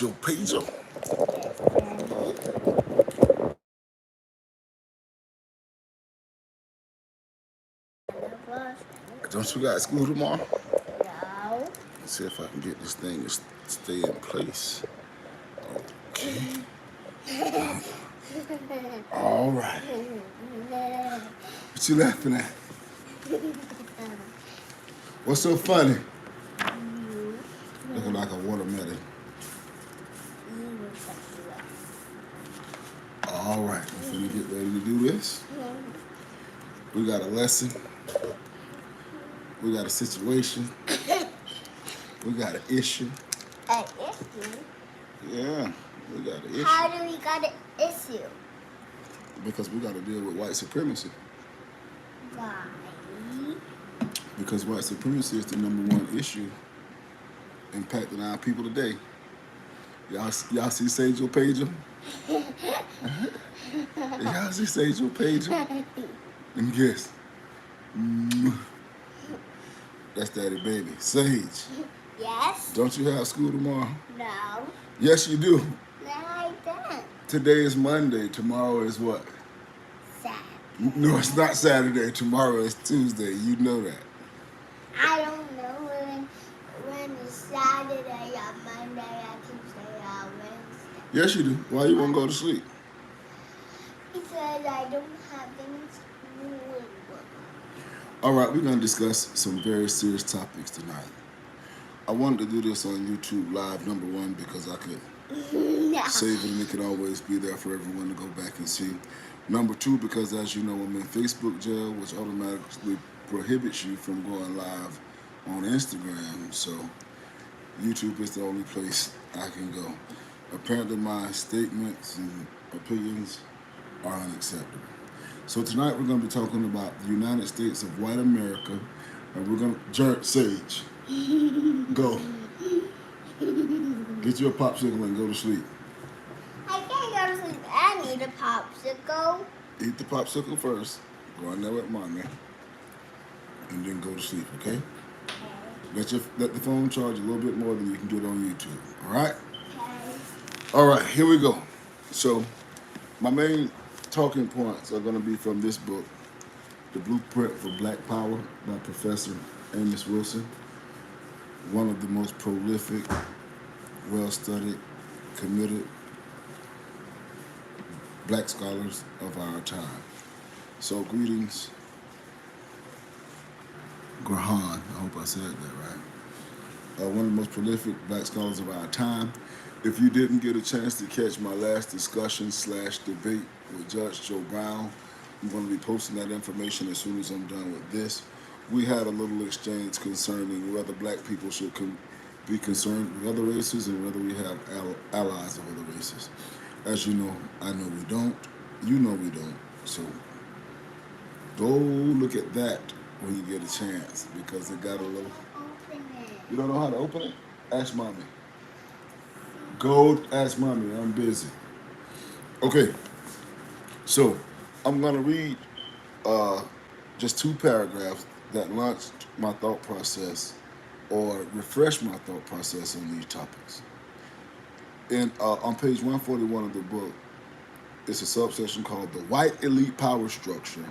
Your pager. Don't you got school tomorrow? No. Let's see if I can get this thing to stay in place. Okay. All right. What you laughing at? What's so funny? Looking like a watermelon. All right, we're finna get ready to do this. We got a lesson. We got a situation. We got an issue. An issue? Yeah, we got an issue. How do we got an issue? Because we got to deal with white supremacy. Why? Because white supremacy is the #1 issue impacting our people today. Y'all see Sage your pager? Y'all see Sage your pager? And guess. That's Daddy Baby. Sage. Yes? Don't you have school tomorrow? No. Yes, you do. No, I don't. Today is Monday. Tomorrow is what? Saturday. No, it's not Saturday. Tomorrow is Tuesday. You know that. I don't know when it's Saturday or Monday or Tuesday or Wednesday. Yes, you do. Why you won't go to sleep? Because I don't have any school. All right, we're going to discuss some very serious topics tonight. I wanted to do this on YouTube Live, #1, because I could save it and it could always be there for everyone to go back and see. #2, because as you know, I'm in Facebook jail, which automatically prohibits you from going live on Instagram. So YouTube is the only place I can go. Apparently my statements and opinions are unacceptable. So tonight we're going to be talking about the United States of white America, and we're going to, Sage, go. Get you a popsicle and go to sleep. I can't go to sleep. I need a popsicle. Eat the popsicle first, go in there with mommy, and then go to sleep, okay? Let the phone charge a little bit more than you can get on YouTube, all right? Okay. All right, here we go. So my main talking points are going to be from this book, The Blueprint for Black Power by Professor Amos Wilson, one of the most prolific, well-studied, committed black scholars of our time. So greetings, Grahan, I hope I said that right. One of the most prolific black scholars of our time. If you didn't get a chance to catch my last discussion/debate with Judge Joe Brown, I'm going to be posting that information as soon as I'm done with this. We had a little exchange concerning whether black people should be concerned with other races and whether we have allies of other races. As you know, I know we don't. You know we don't. So go look at that when you get a chance, because it got a little... Open it. You don't know how to open it? Ask mommy. Go ask mommy. I'm busy. Okay. So I'm going to read just 2 paragraphs that launched my thought process or refresh my thought process on these topics. On page 141 of the book, it's a subsection called The White Elite Power Structure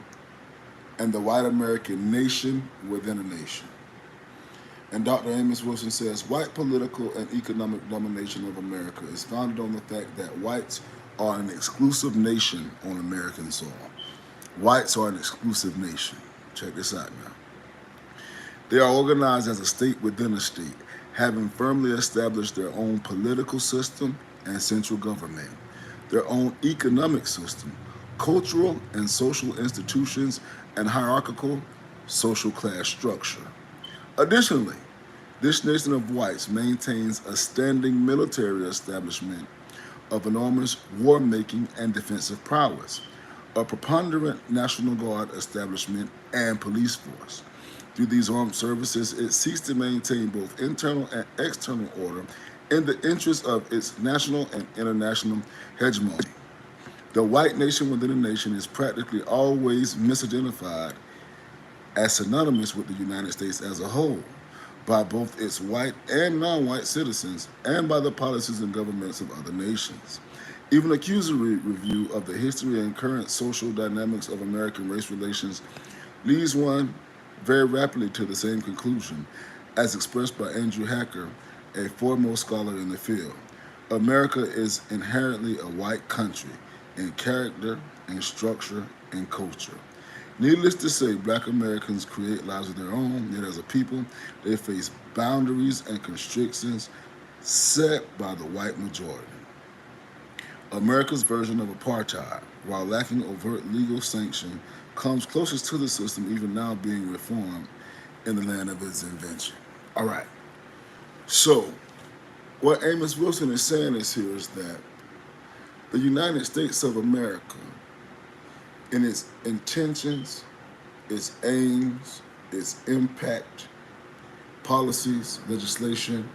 and the White American Nation Within a Nation. And Dr. Amos Wilson says, white political and economic domination of America is founded on the fact that whites are an exclusive nation on American soil. Whites are an exclusive nation. Check this out now. They are organized as a state within a state, having firmly established their own political system and central government, their own economic system, cultural and social institutions, and hierarchical social class structure. Additionally, this nation of whites maintains a standing military establishment of enormous war-making and defensive prowess, a preponderant National Guard establishment, and police force. Through these armed services, it seeks to maintain both internal and external order in the interest of its national and international hegemony. The white nation within a nation is practically always misidentified as synonymous with the United States as a whole, by both its white and non-white citizens and by the policies and governments of other nations. Even a cursory review of the history and current social dynamics of American race relations leads one very rapidly to the same conclusion as expressed by Andrew Hacker, a foremost scholar in the field. America is inherently a white country in character, in structure, and culture. Needless to say, black Americans create lives of their own, yet as a people, they face boundaries and constrictions set by the white majority. America's version of apartheid, while lacking overt legal sanction, comes closest to the system even now being reformed in the land of its invention. All right. So, what Amos Wilson is saying here is that the United States of America, in its intentions, its aims, its impact, policies, legislation,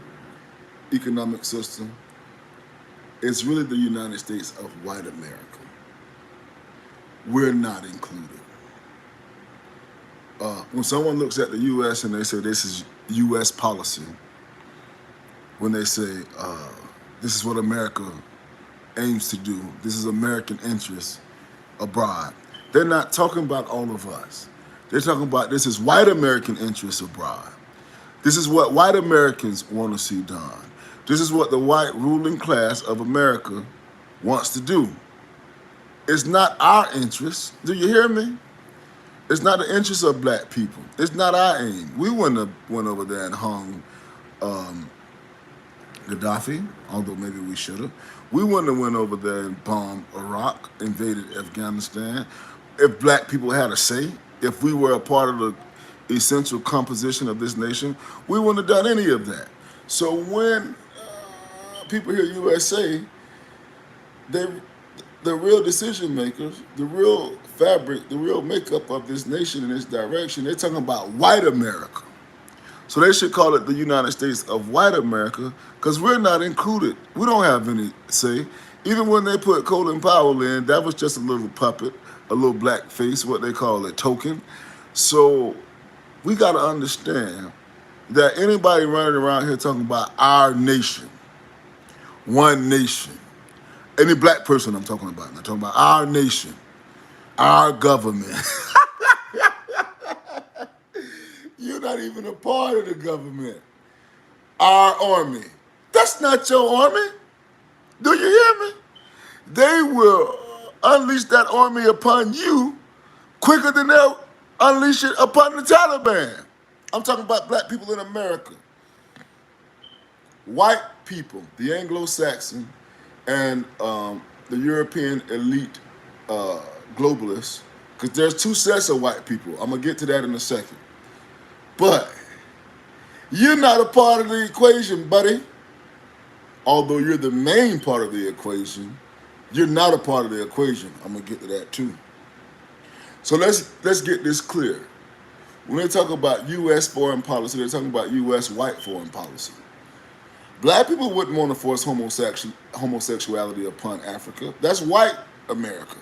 economic system, is really the United States of white America. We're not included. When someone looks at the U.S. and they say this is U.S. policy, when they say this is what America aims to do, this is American interests abroad, they're not talking about all of us. They're talking about this is white American interests abroad. This is what white Americans want to see done. This is what the white ruling class of America wants to do. It's not our interest. Do you hear me? It's not the interest of black people. It's not our aim. We wouldn't have went over there and hung Gaddafi, although maybe we should have. We wouldn't have went over there and bombed Iraq, invaded Afghanistan. If black people had a say, if we were a part of the essential composition of this nation, we wouldn't have done any of that. So when people hear USA, the real decision makers, the real fabric, the real makeup of this nation and its direction, they're talking about white America. So they should call it the United States of white America because we're not included. We don't have any say. Even when they put Colin Powell in, that was just a little puppet, a little black face, what they call a token. So we got to understand that anybody running around here talking about our nation, one nation, any black person I'm talking about, I'm talking about our nation, our government. You're not even a part of the government. Our army. That's not your army. Do you hear me? They will unleash that army upon you quicker than they'll unleash it upon the Taliban. I'm talking about black people in America. White people, the Anglo-Saxon and the European elite globalists, because there's two sets of white people. I'm going to get to that in a second. But you're not a part of the equation, buddy. Although you're the main part of the equation, you're not a part of the equation. I'm going to get to that too. So let's get this clear. When they talk about U.S. foreign policy, they're talking about U.S. white foreign policy. Black people wouldn't want to force homosexuality upon Africa. That's white America.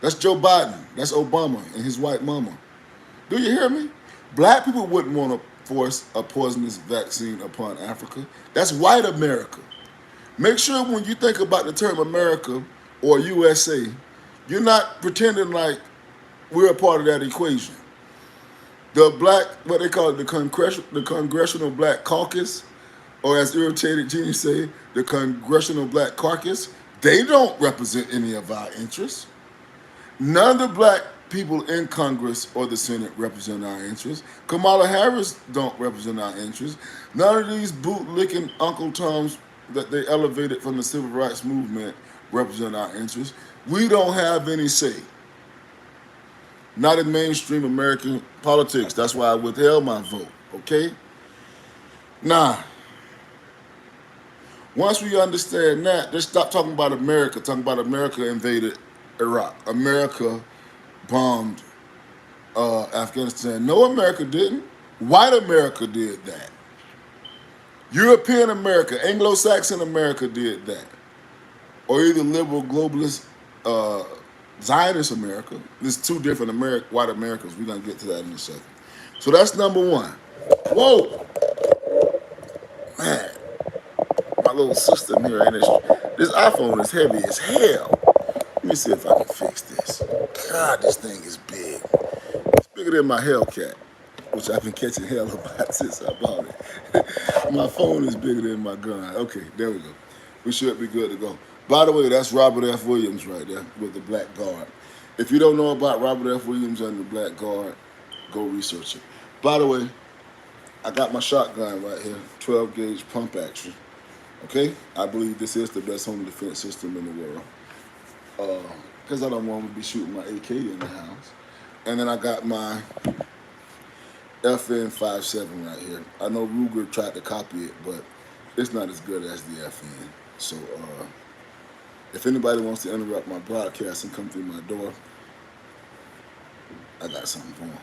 That's Joe Biden. That's Obama and his white mama. Do you hear me? Black people wouldn't want to force a poisonous vaccine upon Africa. That's white America. Make sure when you think about the term America or USA, you're not pretending like we're a part of that equation. The black, what they call it, the Congressional Black Caucus, or as irritated Gene say, the Congressional Black Caucus, they don't represent any of our interests. None of the black people in Congress or the Senate represent our interests. Kamala Harris don't represent our interests. None of these bootlicking Uncle Toms that they elevated from the civil rights movement represent our interests. We don't have any say. Not in mainstream American politics. That's why I withheld my vote, okay? Now, once we understand that, let's stop talking about America, talking about America invaded Iraq. America bombed Afghanistan. No, America didn't. White America did that. European America, Anglo-Saxon America did that. Or either liberal, globalist, Zionist America. There's two different white Americas. We're going to get to that in a second. So that's number one. Whoa! little system here, and this iPhone is heavy as hell. Let me see if I can fix this. God, this thing is big. It's bigger than my Hellcat, which I've been catching hell about since I bought it. My phone is bigger than my gun. Okay, there we go. We should be good to go. By the way, that's Robert F. Williams right there with the Black Guard. If you don't know about Robert F. Williams and the Black Guard, go research it. By the way, I got my shotgun right here, 12 gauge pump action. Okay, I believe this is the best home defense system in the world. Because I don't want to be shooting my AK in the house. And then I got my FN 57 right here. I know Ruger tried to copy it, but it's not as good as the FN. So if anybody wants to interrupt my broadcast and come through my door, I got something for them.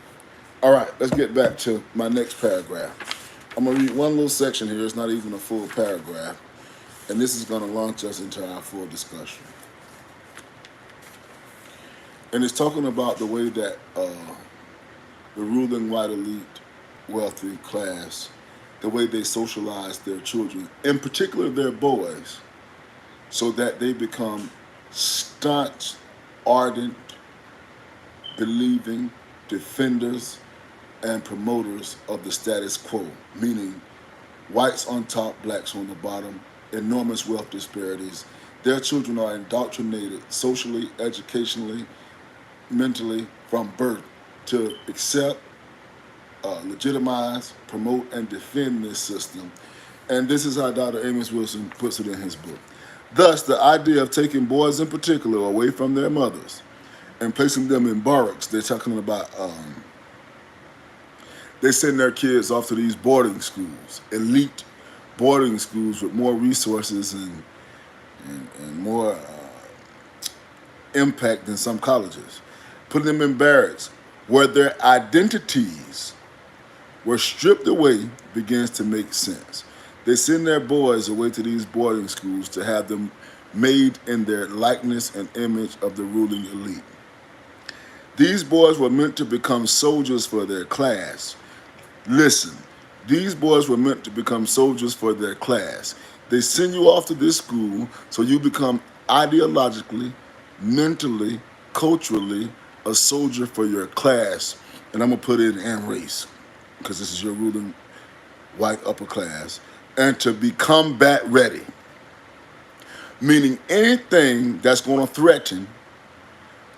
All right, let's get back to my next paragraph. I'm going to read one little section here. It's not even a full paragraph. And this is going to launch us into our full discussion. And it's talking about the way that the ruling white elite, wealthy class, the way they socialize their children, in particular their boys, so that they become staunch, ardent, believing defenders and promoters of the status quo, meaning whites on top, blacks on the bottom, enormous wealth disparities. Their children are indoctrinated socially, educationally, mentally from birth to accept, legitimize, promote, and defend this system. And this is how Dr. Amos Wilson puts it in his book. Thus, the idea of taking boys in particular away from their mothers and placing them in barracks, they're talking about, they send their kids off to these boarding schools, elite boarding schools with more resources and more impact than some colleges. Putting them in barracks where their identities were stripped away begins to make sense. They send their boys away to these boarding schools to have them made in their likeness and image of the ruling elite. These boys were meant to become soldiers for their class. Listen, these boys were meant to become soldiers for their class. They send you off to this school so you become ideologically, mentally, culturally a soldier for your class. And I'm going to put it in race because this is your ruling white upper class. And to be combat ready, meaning anything that's going to threaten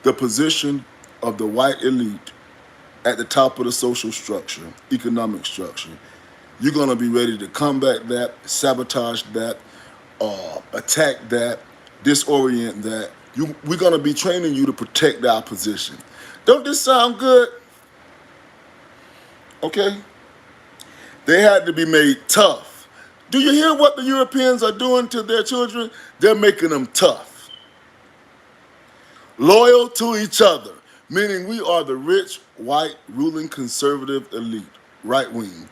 the position of the white elite at the top of the social structure, economic structure. You're going to be ready to combat that, sabotage that, attack that, disorient that. We're going to be training you to protect our position. Don't this sound good? Okay? They had to be made tough. Do you hear what the Europeans are doing to their children? They're making them tough. Loyal to each other, meaning we are the rich, white, ruling, conservative elite, right wing.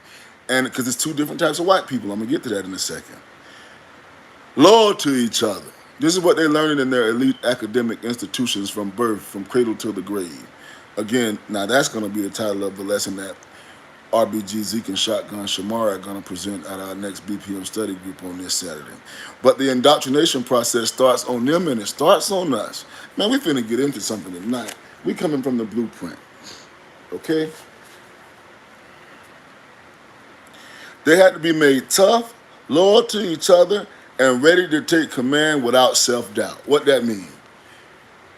And because it's two different types of white people. I'm going to get to that in a second. Loyal to each other. This is what they're learning in their elite academic institutions from birth, from cradle to the grave. Again, now that's going to be the title of the lesson that RBG, Zeke, and Shotgun Shamara are going to present at our next BPM study group on this Saturday. But the indoctrination process starts on them and it starts on us. Man, we finna get into something tonight. We coming from the blueprint. Okay? They had to be made tough, loyal to each other, and ready to take command without self-doubt. What that mean?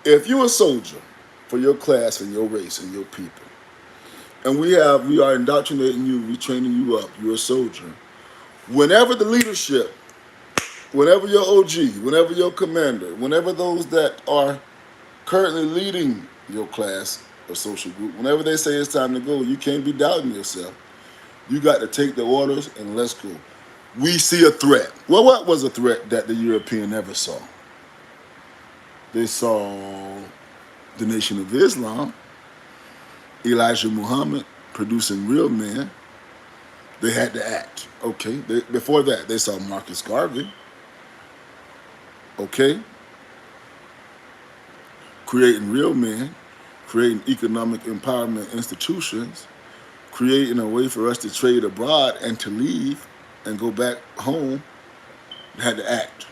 If you're a soldier for your class and your race and your people, and we are indoctrinating you, we training you up, you're a soldier. Whenever the leadership, whenever your OG, whenever your commander, whenever those that are currently leading your class or social group, whenever they say it's time to go, you can't be doubting yourself. You got to take the orders and let's go. We see a threat. Well, what was a threat that the European never saw? They saw the Nation of Islam, Elijah Muhammad producing real men. They had to act. Okay. Before that, they saw Marcus Garvey. Okay. Creating real men, creating economic empowerment institutions, creating a way for us to trade abroad and to leave and go back home. had to act.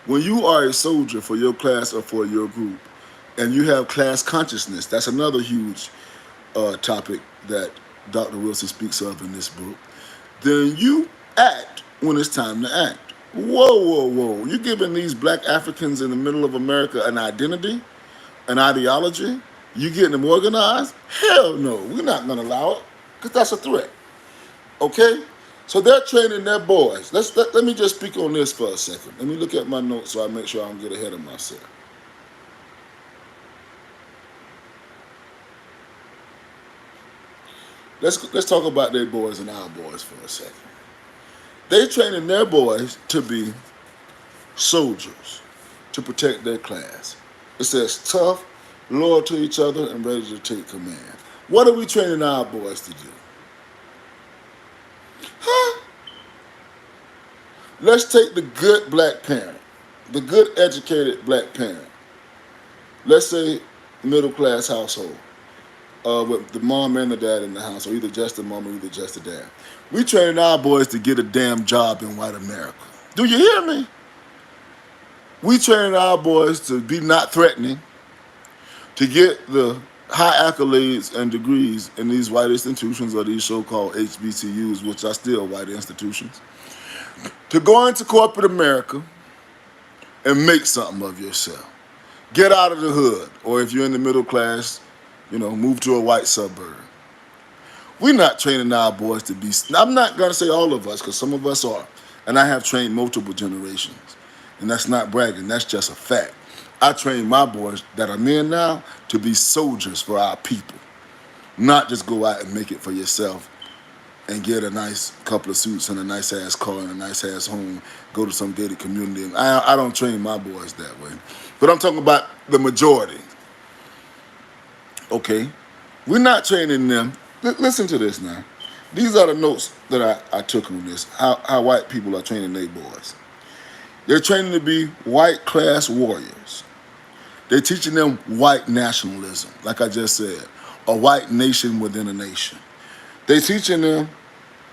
When you are a soldier for your class or for your group, and you have class consciousness, that's another huge topic that Dr. Wilson speaks of in this book, then you act when it's time to act. Whoa, whoa, whoa. You're giving these black Africans in the middle of America an identity, an ideology? You getting them organized? Hell no. We're not going to allow it because that's a threat. Okay? So they're training their boys. Let me just speak on this for a second. Let me look at my notes so I make sure I don't get ahead of myself. Let's talk about their boys and our boys for a second. They training their boys to be soldiers, to protect their class. It says tough, loyal to each other, and ready to take command. What are we training our boys to do? Huh? Let's take the good black parent, the good educated black parent. Let's say middle class household. With the mom and the dad in the house, or either just the mom or either just the dad. We training our boys to get a damn job in white America. Do you hear me? We training our boys to be not threatening, to get the high accolades and degrees in these white institutions or these so-called HBCUs, which are still white institutions, to go into corporate America and make something of yourself. Get out of the hood, or if you're in the middle class, move to a white suburb. We're not training our boys to be, I'm not going to say all of us, because some of us are, and I have trained multiple generations, and that's not bragging, that's just a fact. I train my boys that are men now to be soldiers for our people, not just go out and make it for yourself and get a nice couple of suits and a nice ass car and a nice ass home, go to some gated community. I don't train my boys that way, but I'm talking about the majority. Okay, we're not training them. Listen to this now. These are the notes that I took on this, how white people are training their boys. They're training to be white class warriors. They're teaching them white nationalism, like I just said, a white nation within a nation. They're teaching them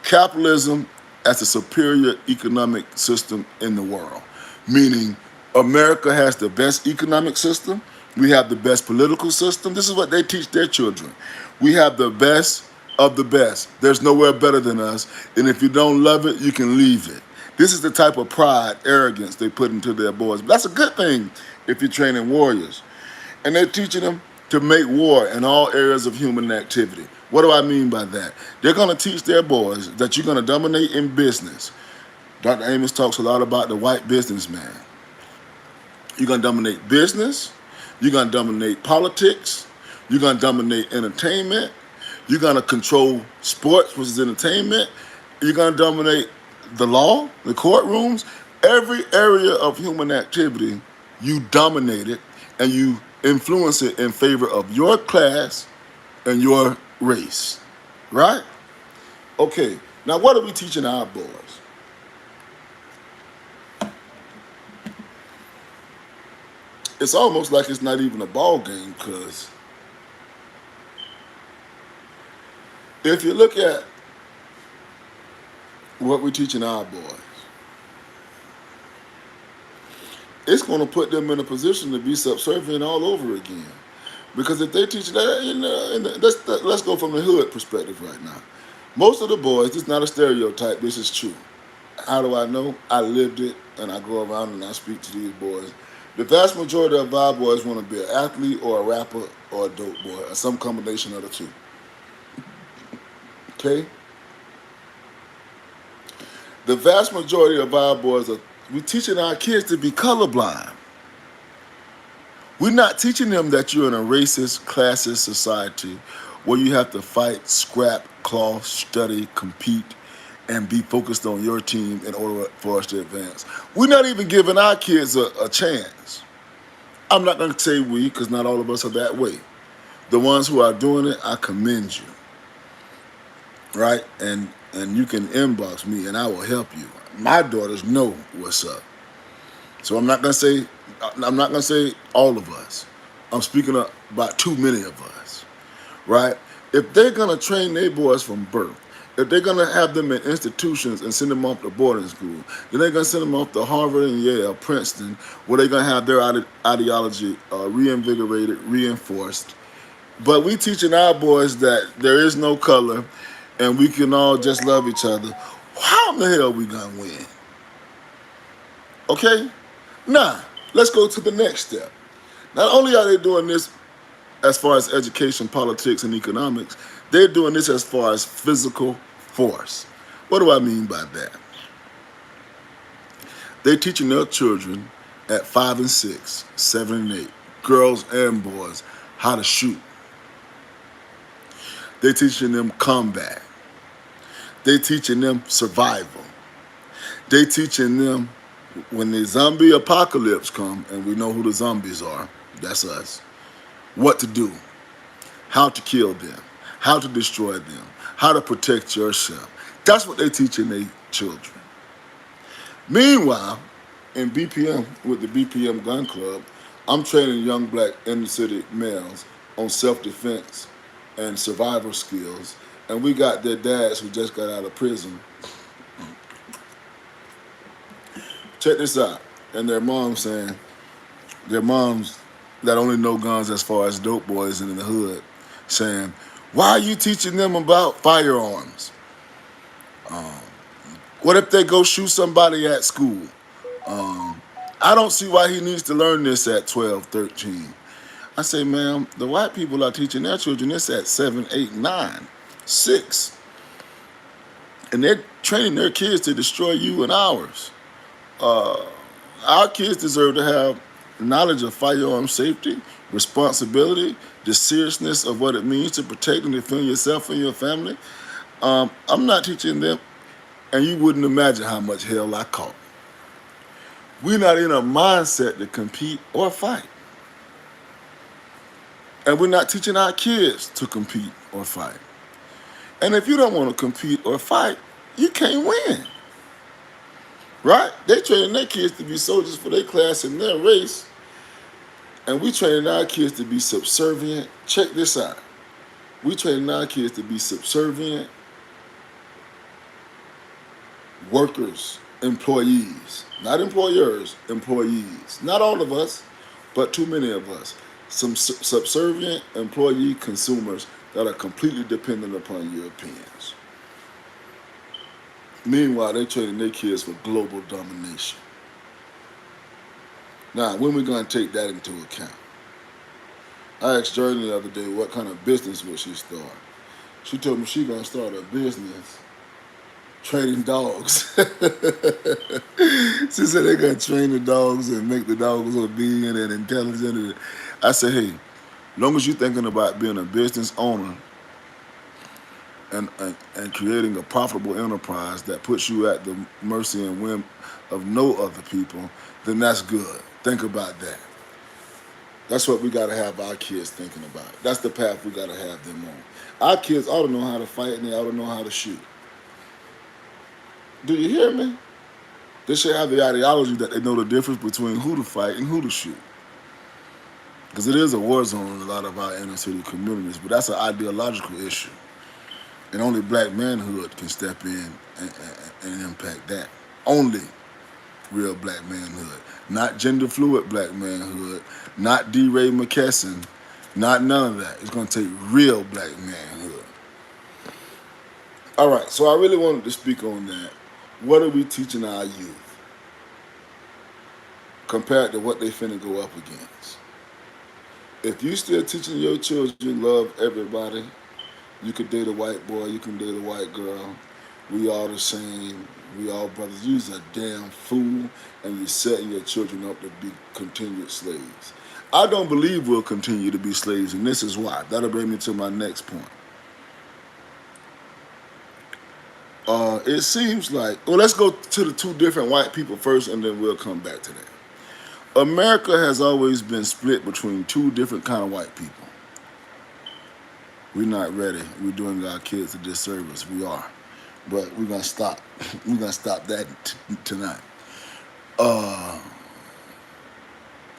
capitalism as a superior economic system in the world, meaning America has the best economic system. We have the best political system. This is what they teach their children. We have the best of the best. There's nowhere better than us. And if you don't love it, you can leave it. This is the type of pride, arrogance they put into their boys. But that's a good thing if you're training warriors. And they're teaching them to make war in all areas of human activity. What do I mean by that? They're going to teach their boys that you're going to dominate in business. Dr. Amos talks a lot about the white businessman. You're going to dominate business. You're going to dominate politics. You're going to dominate entertainment. You're going to control sports, which is entertainment. You're going to dominate the law, the courtrooms. Every area of human activity, you dominate it and you influence it in favor of your class and your race. Right? Okay, now what are we teaching our boys? It's almost like it's not even a ball game, because if you look at what we're teaching our boys, it's going to put them in a position to be subservient all over again. Because if they teach that, let's go from the hood perspective right now. Most of the boys, this is not a stereotype, this is true. How do I know? I lived it, and I go around and I speak to these boys. The vast majority of our boys want to be an athlete or a rapper or a dope boy, or some combination of the two. Okay? The vast majority of our boys we're teaching our kids to be colorblind. We're not teaching them that you're in a racist, classist society where you have to fight, scrap, claw, study, compete, and be focused on your team in order for us to advance. We're not even giving our kids a chance. I'm not going to say we, because not all of us are that way. The ones who are doing it, I commend you. Right? And you can inbox me and I will help you. My daughters know what's up. So I'm not going to say all of us. I'm speaking about too many of us. Right? If they're going to train their boys from birth If they're gonna have them in institutions and send them off to boarding school, then they're gonna send them off to Harvard and Yale, Princeton, where they're gonna have their ideology reinvigorated, reinforced. But we teaching our boys that there is no color, and we can all just love each other. How in the hell are we gonna win? Okay, now let's go to the next step. Not only are they doing this as far as education, politics, and economics, they're doing this as far as physical force. What do I mean by that? They're teaching their children at 5 and 6, 7 and 8, girls and boys, how to shoot. They're teaching them combat. They're teaching them survival. They're teaching them when the zombie apocalypse come, and we know who the zombies are, that's us, what to do, how to kill them, how to destroy them, how to protect yourself. That's what they're teaching their children. Meanwhile, in BPM, with the BPM Gun Club, I'm training young black inner city males on self-defense and survival skills, and we got their dads who just got out of prison. Check this out. And their moms saying, their moms that only know guns as far as dope boys in the hood, saying, why are you teaching them about firearms? What if they go shoot somebody at school? I don't see why he needs to learn this at 12, 13. I say, ma'am, the white people are teaching their children this at 7, 8, 9, 6. And they're training their kids to destroy you and ours. Our kids deserve to have knowledge of firearm safety, responsibility, the seriousness of what it means to protect and defend yourself and your family. I'm not teaching them, and you wouldn't imagine how much hell I caught. We're not in a mindset to compete or fight. And we're not teaching our kids to compete or fight. And if you don't want to compete or fight, you can't win. Right? They training their kids to be soldiers for their class and their race. And we training our kids to be subservient. Check this out. We training our kids to be subservient workers, employees. Not employers, employees. Not all of us, but too many of us. Some subservient employee consumers that are completely dependent upon Europeans. Meanwhile, they're training their kids for global domination. Now, when are we going to take that into account? I asked Journey the other day what kind of business would she start. She told me she's going to start a business training dogs. She said they're going to train the dogs and make the dogs obedient and intelligent. I said, hey, as long as you're thinking about being a business owner and creating a profitable enterprise that puts you at the mercy and whim of no other people, then that's good. Think about that. That's what we got to have our kids thinking about. That's the path we got to have them on. Our kids ought to know how to fight and they ought to know how to shoot. Do you hear me? They should have the ideology that they know the difference between who to fight and who to shoot. Because it is a war zone in a lot of our inner city communities, but that's an ideological issue. And only black manhood can step in and impact that. Only real black manhood. Not gender fluid black manhood, not D. Ray McKesson, not none of that. It's going to take real black manhood. All right, so I really wanted to speak on that. What are we teaching our youth compared to what they finna go up against? If you still teaching your children love everybody, you could date a white boy, you can date a white girl, we all the same, we all brothers. You's a damn fool, and you're setting your children up to be continued slaves. I don't believe we'll continue to be slaves, and this is why. That'll bring me to my next point. It seems like, well, let's go to the two different white people first, and then we'll come back to that. America has always been split between two different kind of white people. We're not ready. We're doing our kids a disservice. We are. But we're going to stop. We're going to stop that tonight.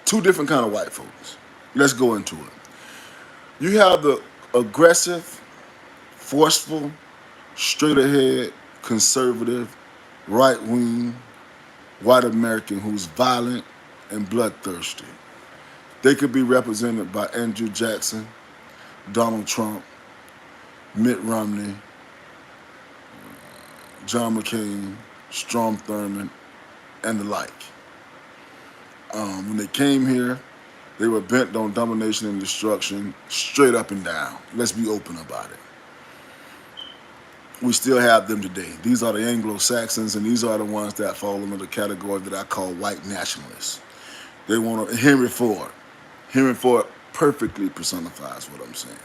Two different kind of white folks. Let's go into it. You have the aggressive, forceful, straight ahead, conservative, right wing, white American who's violent and bloodthirsty. They could be represented by Andrew Jackson, Donald Trump, Mitt Romney, John McCain, Strom Thurmond, and the like. When they came here, they were bent on domination and destruction, straight up and down. Let's be open about it. We still have them today. These are the Anglo-Saxons, and these are the ones that fall under the category that I call white nationalists. They want to, Henry Ford. Henry Ford perfectly personifies what I'm saying.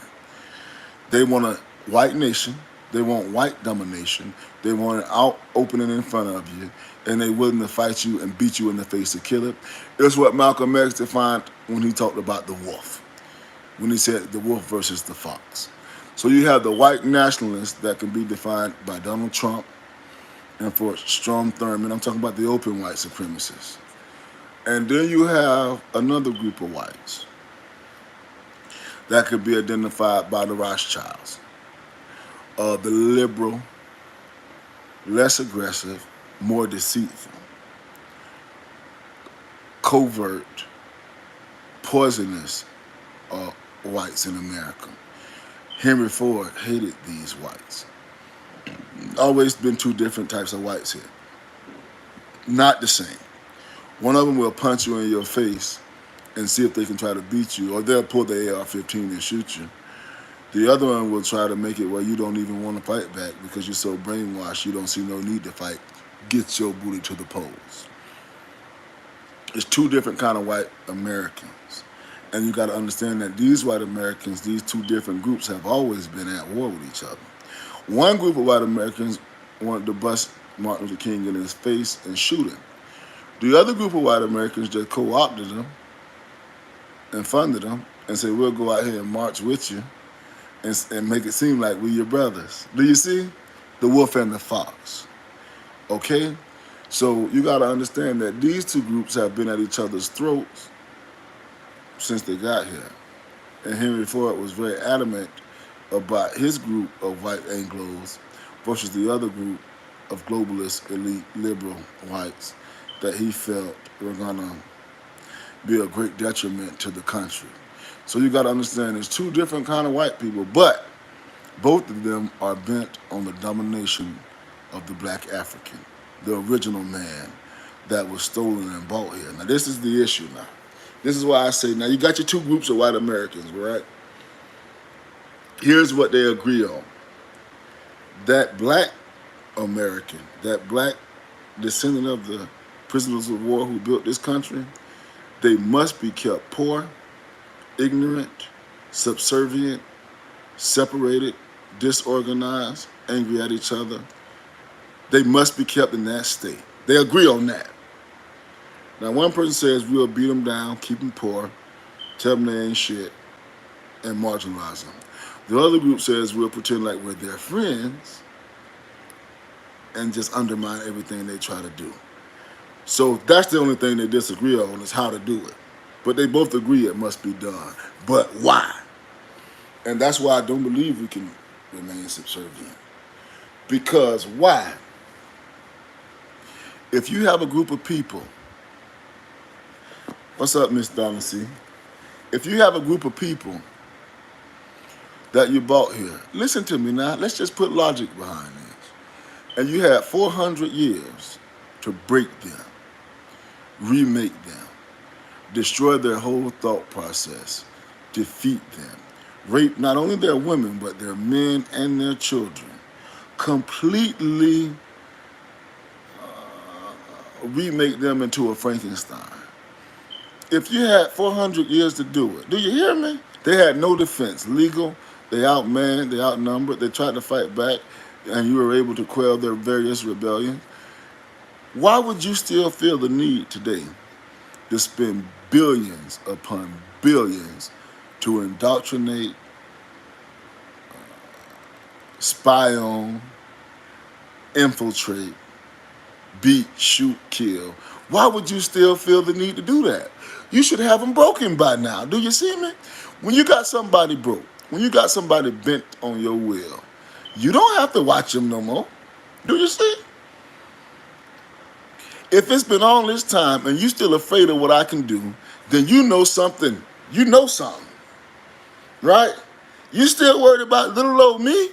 They want a white nation. They want white domination. They want it out opening in front of you, and they're willing to fight you and beat you in the face to kill it. It's what Malcolm X defined when he talked about the wolf, when he said the wolf versus the fox. So you have the white nationalists that can be defined by Donald Trump and for Strom Thurmond. I'm talking about the open white supremacists. And then you have another group of whites that could be identified by the Rothschilds. The liberal, less aggressive, more deceitful, covert, poisonous whites in America. Henry Ford hated these whites. Always been two different types of whites here. Not the same. One of them will punch you in your face and see if they can try to beat you, or they'll pull the AR-15 and shoot you. The other one will try to make it where you don't even want to fight back because you're so brainwashed you don't see no need to fight. Get your booty to the polls. It's two different kind of white Americans. And you got to understand that these white Americans, these two different groups have always been at war with each other. One group of white Americans wanted to bust Martin Luther King in his face and shoot him. The other group of white Americans just co-opted him and funded him and said, we'll go out here and march with you and make it seem like we're your brothers. Do you see? The wolf and the fox. Okay? So you got to understand that these two groups have been at each other's throats since they got here. And Henry Ford was very adamant about his group of white Anglos versus the other group of globalist, elite, liberal whites that he felt were going to be a great detriment to the country. So you got to understand there's two different kind of white people, but both of them are bent on the domination of the black African, the original man that was stolen and bought here. Now this is the issue now. This is why I say, now you got your two groups of white Americans, right? Here's what they agree on. That black American, that black descendant of the prisoners of war who built this country, they must be kept poor, ignorant, subservient, separated, disorganized, angry at each other. They must be kept in that state. They agree on that. Now, one person says we'll beat them down, keep them poor, tell them they ain't shit, and marginalize them. The other group says we'll pretend like we're their friends and just undermine everything they try to do. So that's the only thing they disagree on is how to do it. But they both agree it must be done. But why? And that's why I don't believe we can remain subservient. Because why? If you have a group of people, what's up, Miss Donna C? If you have a group of people that you bought here, listen to me now, let's just put logic behind this. And you had 400 years to break them, remake them, destroy their whole thought process, defeat them, rape not only their women, but their men and their children, completely remake them into a Frankenstein. If you had 400 years to do it, do you hear me? They had no defense, legal, they outmanned, they outnumbered, they tried to fight back, and you were able to quell their various rebellions. Why would you still feel the need today to spend billions upon billions to indoctrinate, spy on, infiltrate, beat, shoot, kill? Why would you still feel the need to do that? You should have them broken by now. Do you see me? When you got somebody broke, when you got somebody bent on your will, You don't have to watch them no more. Do you see? If it's been all this time and you still afraid of what I can do, then you know something. You know something, right? You still worried about little old me?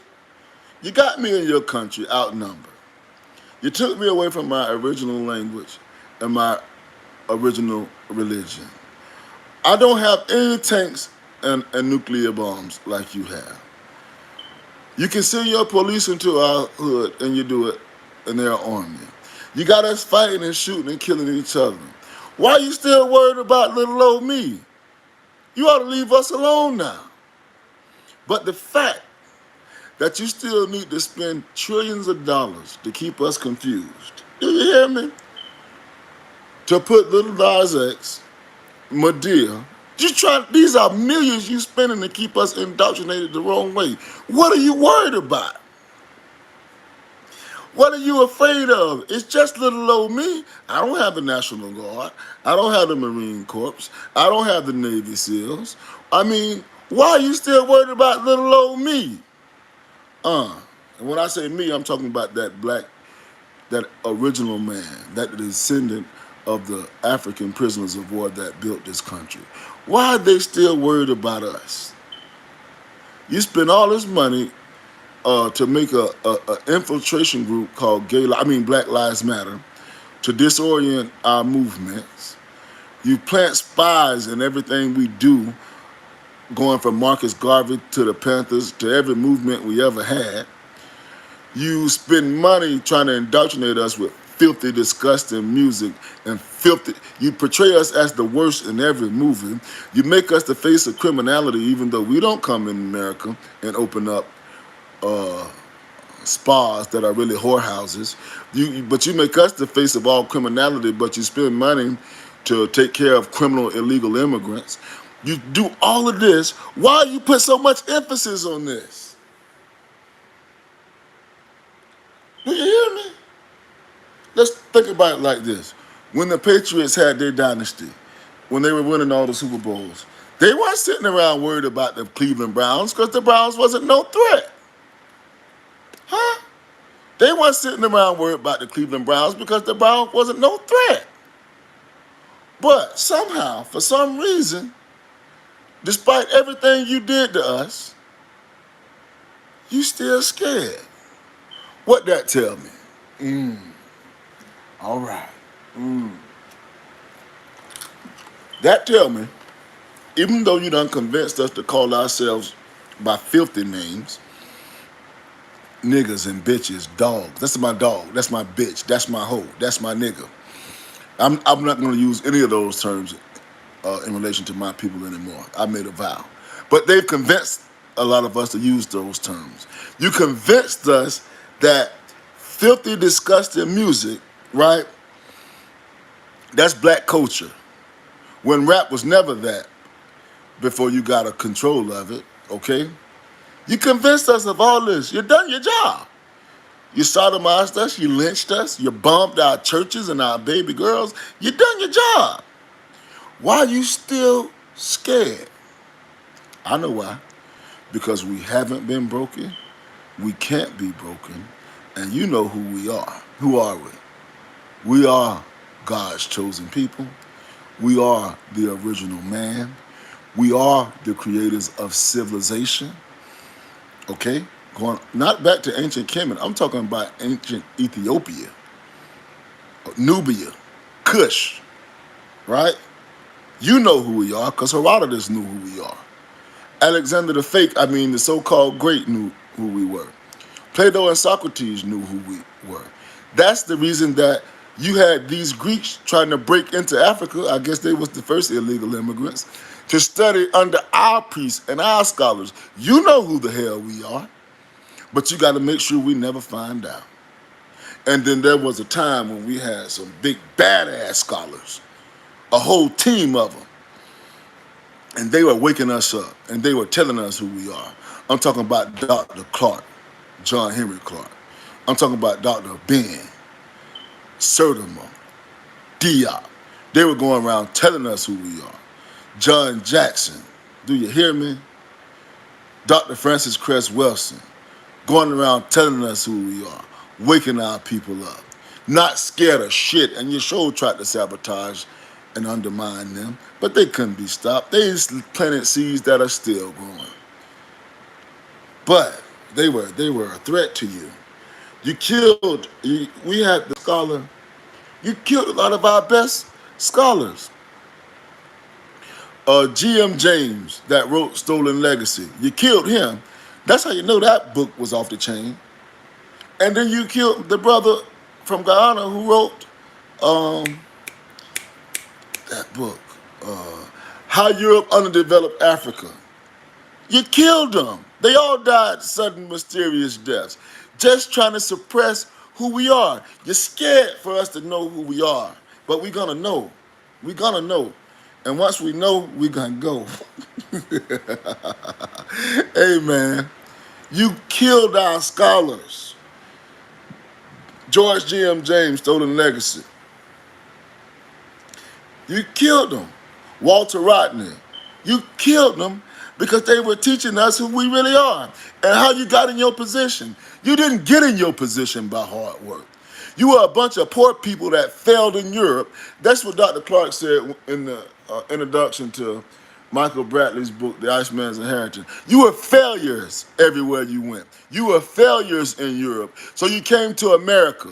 You got me in your country outnumbered. You took me away from my original language and my original religion. I don't have any tanks and nuclear bombs like you have. You can send your police into our hood and you do it, and they'll arm you. You got us fighting and shooting and killing each other. Why are you still worried about little old me? You ought to leave us alone now. But the fact that you still need to spend trillions of dollars to keep us confused, do you hear me? To put little Nas X, Medea, these are millions you spending to keep us indoctrinated the wrong way. What are you worried about? What are you afraid of? It's just little old me. I don't have the National Guard. I don't have the Marine Corps. I don't have the Navy SEALs. I mean, why are you still worried about little old me? And when I say me, I'm talking about that original man, that descendant of the African prisoners of war that built this country. Why are they still worried about us? You spend all this money to make a infiltration group called Black Lives Matter to disorient our movements. You plant spies in everything we do, going from Marcus Garvey to the Panthers to every movement we ever had. You spend money trying to indoctrinate us with filthy, disgusting music and filthy. You portray us as the worst in every movie. You make us the face of criminality, even though we don't come in America and open up spas that are really whorehouses. But you make us the face of all criminality, but you spend money to take care of criminal illegal immigrants. You do all of this. Why you put so much emphasis on this? Do you hear me? Let's think about it like this. When the Patriots had their dynasty, when they were winning all the Super Bowls, they weren't sitting around worried about the Cleveland Browns because the Browns wasn't no threat. Huh? They weren't sitting around worried about the Cleveland Browns because the Browns wasn't no threat. But somehow, for some reason, despite everything you did to us, you still scared. What that tell me? All right. That tell me, even though you done convinced us to call ourselves by filthy names, niggas and bitches, dogs. That's my dog. That's my bitch. That's my hoe. That's my nigga. I'm not going to use any of those terms in relation to my people anymore. I made a vow. But they've convinced a lot of us to use those terms. You convinced us that filthy, disgusting music, right? That's black culture. When rap was never that before you got a control of it, okay? You convinced us of all this. You done your job. You sodomized us. You lynched us. You bombed our churches and our baby girls. You done your job. Why are you still scared? I know why. Because we haven't been broken. We can't be broken. And you know who we are. Who are we? We are God's chosen people. We are the original man. We are the creators of civilization. Okay? Going not back to ancient Kemet. I'm talking about ancient Ethiopia, Nubia, Kush, right? You know who we are because Herodotus knew who we are. Alexander the Fake, the so-called great, knew who we were. Plato and Socrates knew who we were. That's the reason that you had these Greeks trying to break into Africa. I guess they was the first illegal immigrants to study under our priests and our scholars. You know who the hell we are, but you got to make sure we never find out. And then there was a time when we had some big badass scholars, a whole team of them, and they were waking us up and they were telling us who we are. I'm talking about Dr. Clark, John Henry Clark. I'm talking about Dr. Ben, Sertimer, Diop. They were going around telling us who we are. John Jackson, do you hear me? Dr. Francis Cress Wilson, going around telling us who we are, waking our people up, not scared of shit. And your show tried to sabotage and undermine them, but they couldn't be stopped. They planted seeds that are still growing. But they were a threat to you. You killed. We had the scholar. You killed a lot of our best scholars. G.M. James that wrote Stolen Legacy. You killed him. That's how you know that book was off the chain. And then you killed the brother from Guyana who wrote that book, How Europe Underdeveloped Africa. You killed them. They all died sudden, mysterious deaths. Just trying to suppress who we are. You're scared for us to know who we are. But we're going to know. We're going to know. And once we know, we're going to go. Hey, man. You killed our scholars. George G.M. James, Stolen Legacy. You killed them. Walter Rodney. You killed them because they were teaching us who we really are and how you got in your position. You didn't get in your position by hard work. You were a bunch of poor people that failed in Europe. That's what Dr. Clark said in the introduction to Michael Bradley's book, The Iceman's Inheritance. You were failures everywhere you went. You were failures in Europe. So you came to America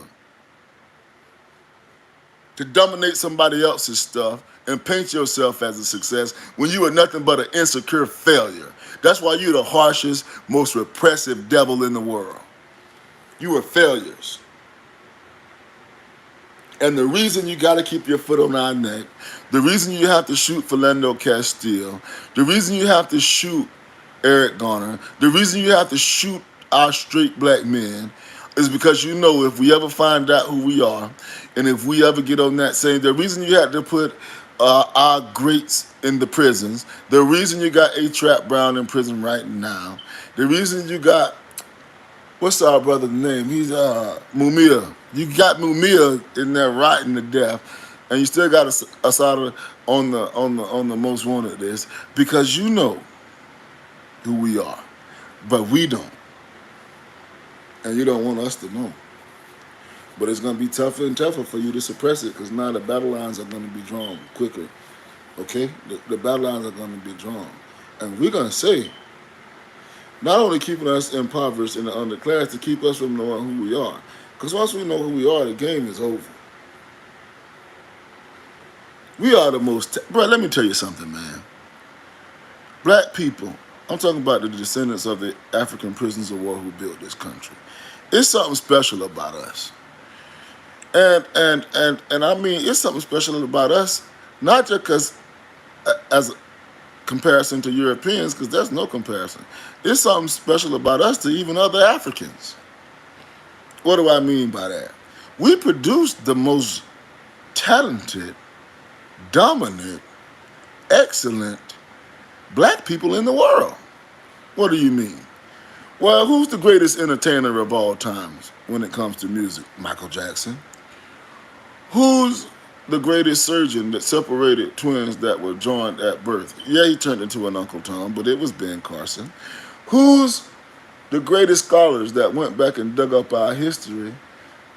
to dominate somebody else's stuff and paint yourself as a success when you were nothing but an insecure failure. That's why you're the harshest, most repressive devil in the world. You were failures. And the reason you got to keep your foot on our neck, the reason you have to shoot Philando Castile, the reason you have to shoot Eric Garner, the reason you have to shoot our straight black men is because you know if we ever find out who we are, and if we ever get on that same, the reason you had to put our greats in the prisons, the reason you got A-Trap Brown in prison right now, the reason you got, what's our brother's name? He's Mumia. You got Mumia in there rotting to death, and you still got Asada on the most wanted list because you know who we are, but we don't, and you don't want us to know. But it's going to be tougher and tougher for you to suppress it because now the battle lines are going to be drawn quicker. Okay? The battle lines are going to be drawn. And we're going to say, not only keeping us impoverished in the underclass, to keep us from knowing who we are. Because once we know who we are, the game is over. We are the most... Bro, let me tell you something, man. Black people, I'm talking about the descendants of the African prisoners of war who built this country. It's something special about us. And I mean, it's something special about us, not just because as a comparison to Europeans, because there's no comparison. It's something special about us to even other Africans. What do I mean by that? We produce the most talented, dominant, excellent black people in the world. What do you mean? Well, who's the greatest entertainer of all times when it comes to music? Michael Jackson. Who's the greatest surgeon that separated twins that were joined at birth? Yeah, he turned into an Uncle Tom, but it was Ben Carson. Who's the greatest scholars that went back and dug up our history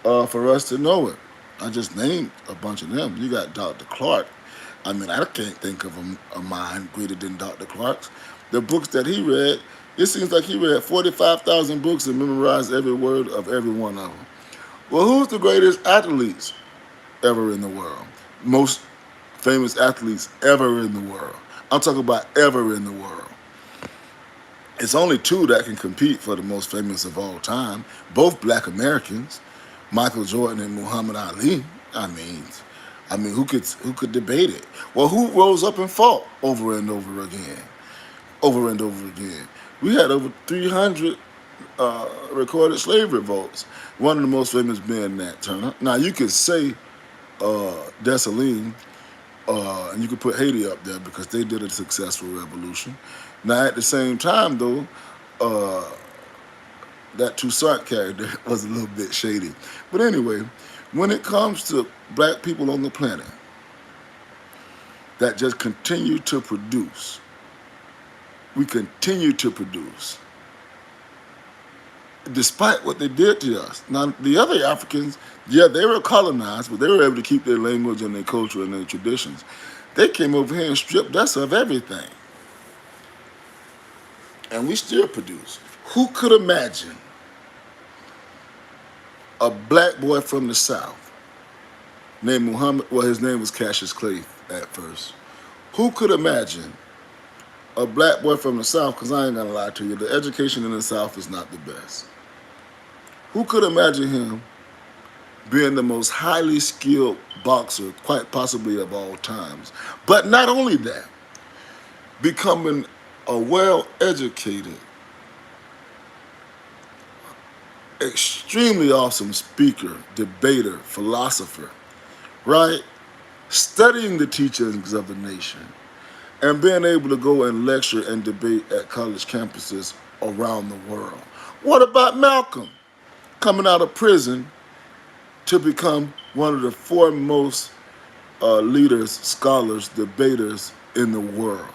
for us to know it? I just named a bunch of them. You got Dr. Clark. I mean, I can't think of a mind greater than Dr. Clark's. The books that he read, it seems like he read 45,000 books and memorized every word of every one of them. Well, who's the greatest athletes ever in the world? Most famous athletes ever in the world. I'm talking about ever in the world. It's only two that can compete for the most famous of all time, both black Americans, Michael Jordan and Muhammad Ali. I mean, who could debate it? Well, who rose up and fought over and over again? Over and over again. We had over 300 recorded slave revolts. One of the most famous being Nat Turner. Now, you could say Dessalines, and you could put Haiti up there because they did a successful revolution. Now, at the same time, though, that Toussaint character was a little bit shady. But anyway, when it comes to black people on the planet that just continue to produce, we continue to produce. despite what they did to us. Now, the other Africans, yeah, they were colonized, but they were able to keep their language and their culture and their traditions. They came over here and stripped us of everything. And we still produce. Who could imagine a black boy from the South named Muhammad? Well, his name was Cassius Clay at first. Who could imagine a black boy from the South? Because I ain't gonna lie to you, the education in the South is not the best. Who could imagine him being the most highly skilled boxer, quite possibly of all times? But not only that, becoming a well-educated, extremely awesome speaker, debater, philosopher, right? Studying the teachings of the nation and being able to go and lecture and debate at college campuses around the world. What about Malcolm coming out of prison to become one of the foremost leaders, scholars, debaters in the world?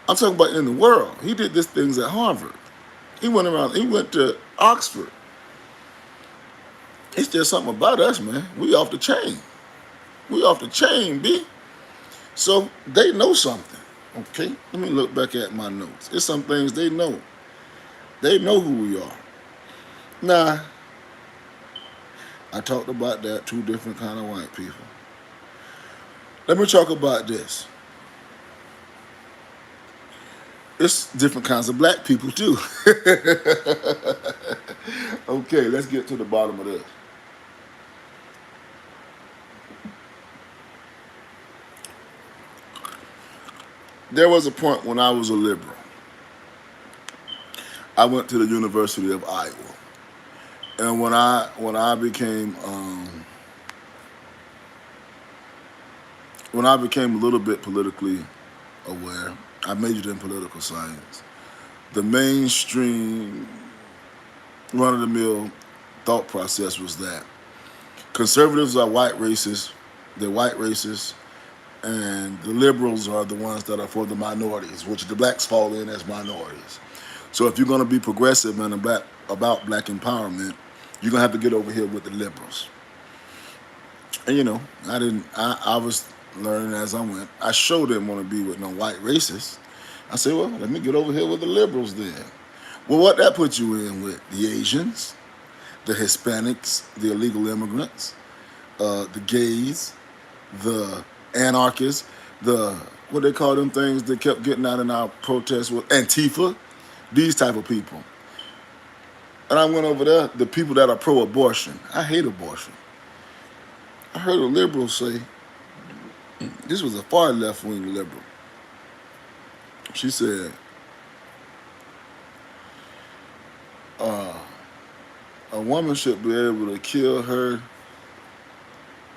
I'm talking about in the world. He did these things at Harvard. He went around, he went to Oxford. It's just something about us, man. We off the chain. We off the chain, B. So they know something, okay? Let me look back at my notes. It's some things they know. They know who we are. Now, I talked about that, two different kind of white people. Let me talk about this. It's different kinds of black people too. Okay, let's get to the bottom of this. There was a point when I was a liberal. I went to the University of Iowa, and when I became a little bit politically aware, I majored in political science. The mainstream, run-of-the-mill thought process was that conservatives are white racists, they're white racists, and the liberals are the ones that are for the minorities, which the blacks fall in as minorities. So if you're going to be progressive and about black empowerment, you're going to have to get over here with the liberals. And you know, I was learning as I went. I sure didn't want to be with no white racists. I said, well, let me get over here with the liberals then. Well, what that puts you in with? The Asians, the Hispanics, the illegal immigrants, the gays, the anarchists, the, what they call them things that kept getting out in our protests with Antifa, these type of people. And I went over there, the people that are pro-abortion. I hate abortion. I heard a liberal say, this was a far left-wing liberal. She said, a woman should be able to kill her,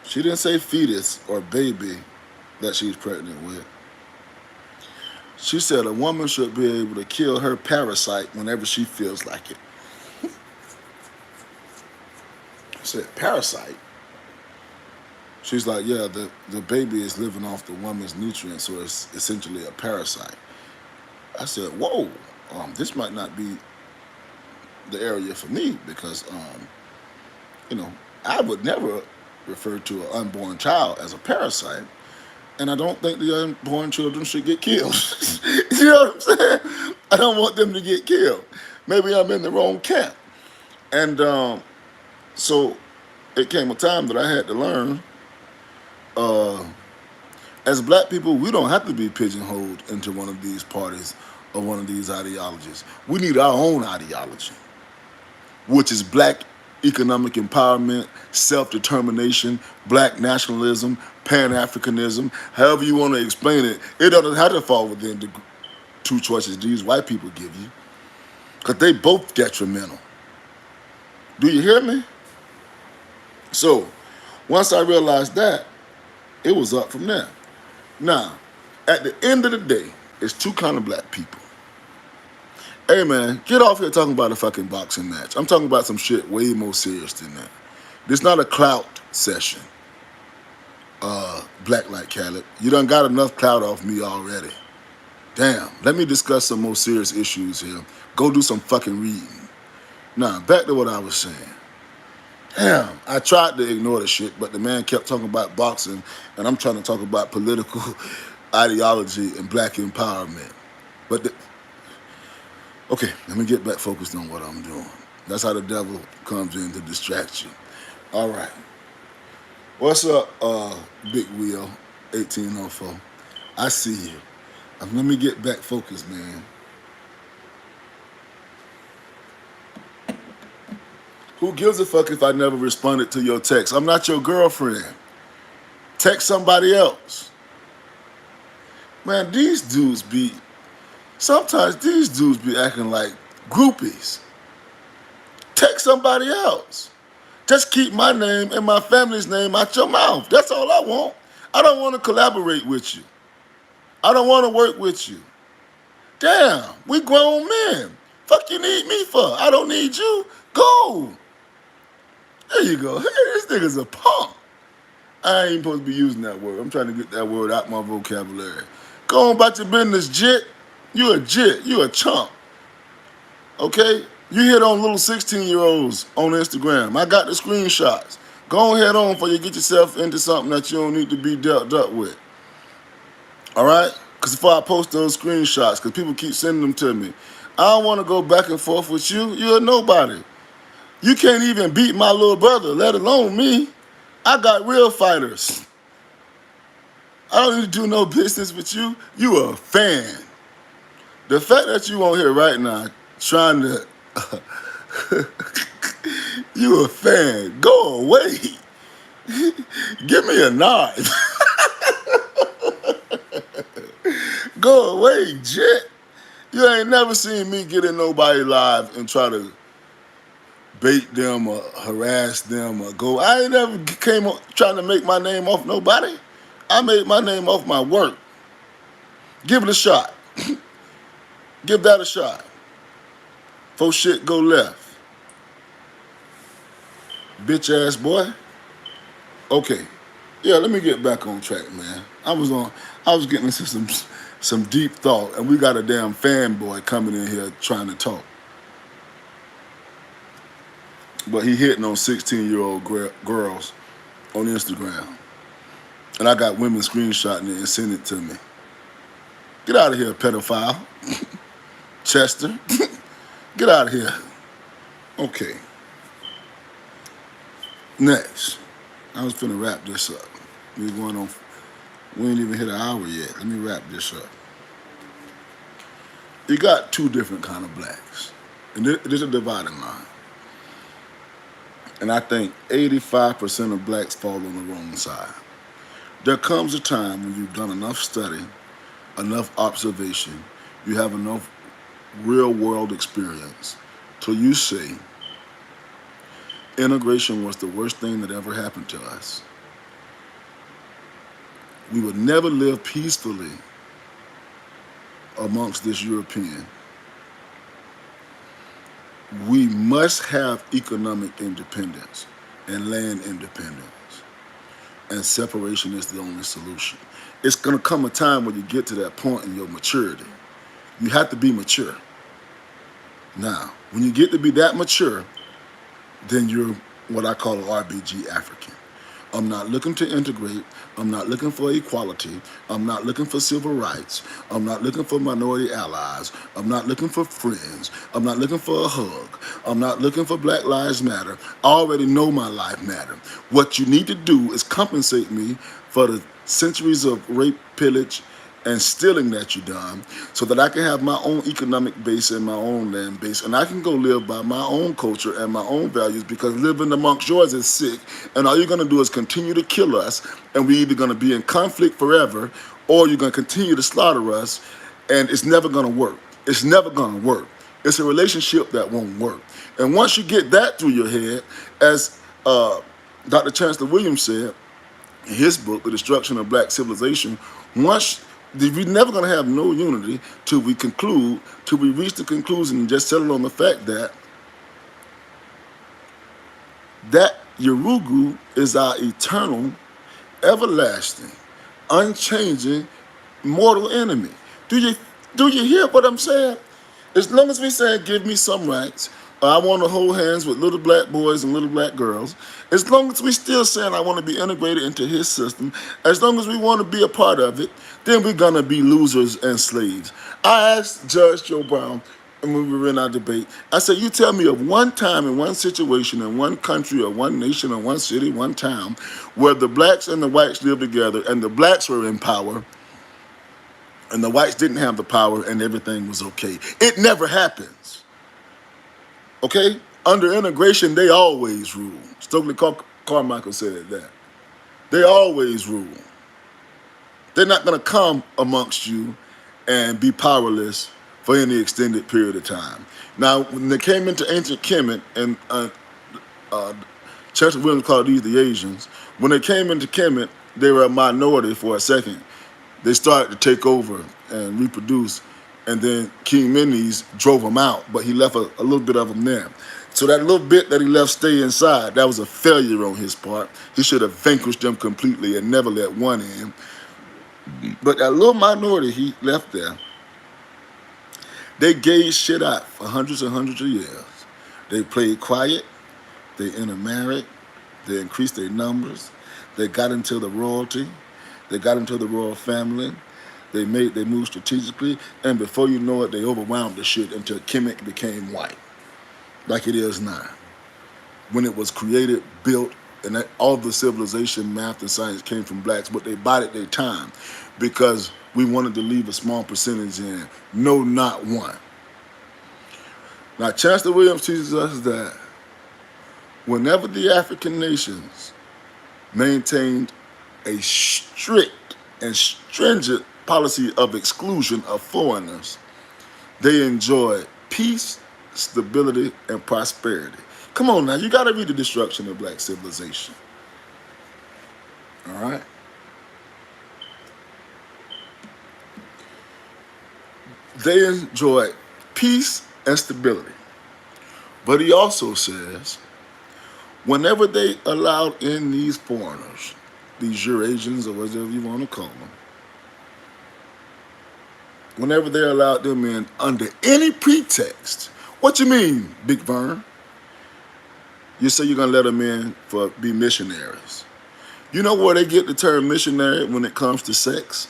she didn't say fetus or baby that she's pregnant with. She said a woman should be able to kill her parasite whenever she feels like it. I said, parasite? She's like, yeah, the baby is living off the woman's nutrients, so it's essentially a parasite. I said, whoa, this might not be the area for me because, you know, I would never refer to an unborn child as a parasite, and I don't think the unborn children should get killed. You know what I'm saying? I don't want them to get killed. Maybe I'm in the wrong camp. And so it came a time that I had to learn, as black people, we don't have to be pigeonholed into one of these parties or one of these ideologies. We need our own ideology, which is black economic empowerment, self-determination, black nationalism, Pan-Africanism, however you want to explain it. It doesn't have to fall within the two choices these white people give you, because they both detrimental. Do you hear me? So once I realized that, it was up from there. Now, at the end of the day, it's two kind of black people. Hey man, get off here talking about a fucking boxing match. I'm talking about some shit way more serious than that. This not a clout session. Black Light Khaled, you done got enough clout off me already. Damn, let me discuss some more serious issues here. Go do some fucking reading. Now, back to what I was saying. Damn, I tried to ignore the shit, but the man kept talking about boxing, and I'm trying to talk about political ideology and black empowerment. But okay, let me get back focused on what I'm doing. That's how the devil comes in to distract you. All right. What's up, Big Wheel, 1804? I see you. Let me get back focused, man. Who gives a fuck if I never responded to your text? I'm not your girlfriend. Text somebody else. Man, sometimes these dudes be acting like groupies. Text somebody else. Just keep my name and my family's name out your mouth. That's all I want. I don't want to collaborate with you. I don't want to work with you. Damn, we grown men. Fuck you need me for? I don't need you. Go. There you go. Hey, this nigga's a punk. I ain't supposed to be using that word. I'm trying to get that word out my vocabulary. Go on about your business, jit. You a jit. You a chump. Okay? You hit on little 16-year-olds on Instagram. I got the screenshots. Go ahead on before you get yourself into something that you don't need to be dealt up with. All right? Because before I post those screenshots, because people keep sending them to me, I don't want to go back and forth with you. You're nobody. You can't even beat my little brother, let alone me. I got real fighters. I don't need to do no business with you. You a fan. The fact that you on here right now trying to... you a fan. Go away. Give me a knife. Go away, Jet. You ain't never seen me get in nobody live and try to bait them or harass them or go. I ain't never came trying to make my name off nobody. I made my name off my work. Give it a shot. Give that a shot. Before shit go left. Bitch ass boy. Okay. Yeah, let me get back on track, man. I was getting into some deep thought, and we got a damn fanboy coming in here trying to talk. But he hitting on 16-year-old girls on Instagram. And I got women screenshotting it and sending it to me. Get out of here, pedophile. Chester. Get out of here. Okay. Next. I was finna wrap this up. We ain't even hit an hour yet. Let me wrap this up. You got two different kind of blacks. And this is a dividing line. And I think 85% of blacks fall on the wrong side. There comes a time when you've done enough study, enough observation, you have enough real world experience till you say integration was the worst thing that ever happened to us. We would never live peacefully amongst this European. We must have economic independence and land independence. And separation is the only solution. It's going to come a time when you get to that point in your maturity. You have to be mature. Now, when you get to be that mature, then you're what I call an RBG African. I'm not looking to integrate. I'm not looking for equality. I'm not looking for civil rights. I'm not looking for minority allies. I'm not looking for friends. I'm not looking for a hug. I'm not looking for Black Lives Matter. I already know my life matter. What you need to do is compensate me for the centuries of rape, pillage, and stealing that you done so that I can have my own economic base and my own land base, and I can go live by my own culture and my own values, because living amongst yours is sick, and all you're going to do is continue to kill us, and we're either going to be in conflict forever, or you're going to continue to slaughter us, and it's never going to work. It's never going to work. It's a relationship that won't work. And once you get that through your head, as Dr. Chancellor Williams said in his book, The Destruction of Black Civilization, we're never going to have no unity till we reach the conclusion and just settle on the fact that Yurugu is our eternal, everlasting, unchanging, mortal enemy. Do you hear what I'm saying? As long as we say, give me some rights, I want to hold hands with little black boys and little black girls. As long as we still saying I want to be integrated into his system, as long as we want to be a part of it, then we're going to be losers and slaves. I asked Judge Joe Brown, and when we were in our debate, I said, you tell me of one time in one situation in one country or one nation or one city, one town, where the blacks and the whites lived together and the blacks were in power and the whites didn't have the power and everything was okay. It never happens. Okay? Under integration, they always rule. Stokely Carmichael said that. They always rule. They're not going to come amongst you and be powerless for any extended period of time. Now, when they came into ancient Kemet, and Chancellor Williams called these the Asians, when they came into Kemet, they were a minority for a second. They started to take over and reproduce, and then King Menes drove them out, but he left a little bit of them there. So that little bit that he left stay inside, that was a failure on his part. He should have vanquished them completely and never let one in. But that little minority he left there, they gave shit out for hundreds and hundreds of years. They played quiet, they intermarried, they increased their numbers, they got into the royalty, they got into the royal family, they moved strategically, and before you know it, they overwhelmed the shit until Kemet became white, like it is now. When it was created, built, and that, all the civilization, math, and science came from blacks, but they bided their time because we wanted to leave a small percentage in. No, not one. Now, Chancellor Williams teaches us that whenever the African nations maintained a strict and stringent policy of exclusion of foreigners, they enjoyed peace, stability, and prosperity. Come on now, you got to read the destruction of black civilization. All right? They enjoyed peace and stability. But he also says, whenever they allowed in these foreigners, these Eurasians or whatever you want to call them, whenever they allowed them in under any pretext, what you mean, Big Vern? You say you're going to let them in for be missionaries. You know where they get the term missionary when it comes to sex?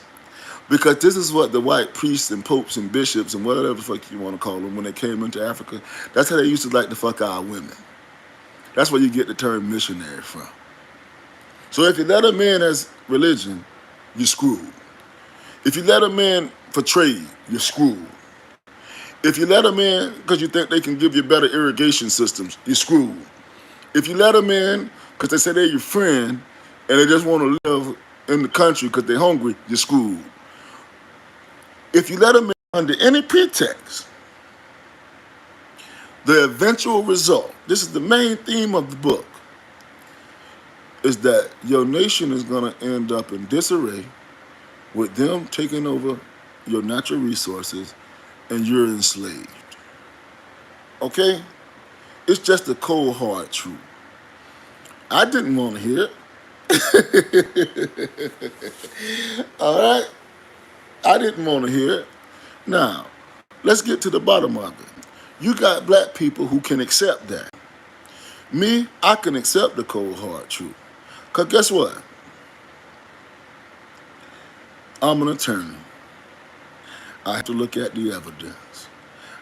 Because this is what the white priests and popes and bishops and whatever the fuck you want to call them when they came into Africa, that's how they used to like to fuck our women. That's where you get the term missionary from. So if you let them in as religion, you're screwed. If you let them in for trade, you're screwed. If you let them in because you think they can give you better irrigation systems, you're screwed. If you let them in because they say they're your friend and they just want to live in the country because they're hungry, you're screwed. If you let them in under any pretext, the eventual result, this is the main theme of the book, is that your nation is going to end up in disarray with them taking over your natural resources and you're enslaved. Okay? It's just the cold, hard truth. I didn't want to hear it. All right? I didn't want to hear it. Now, let's get to the bottom of it. You got black people who can accept that. Me, I can accept the cold, hard truth. Because guess what? I'm an attorney. I have to look at the evidence.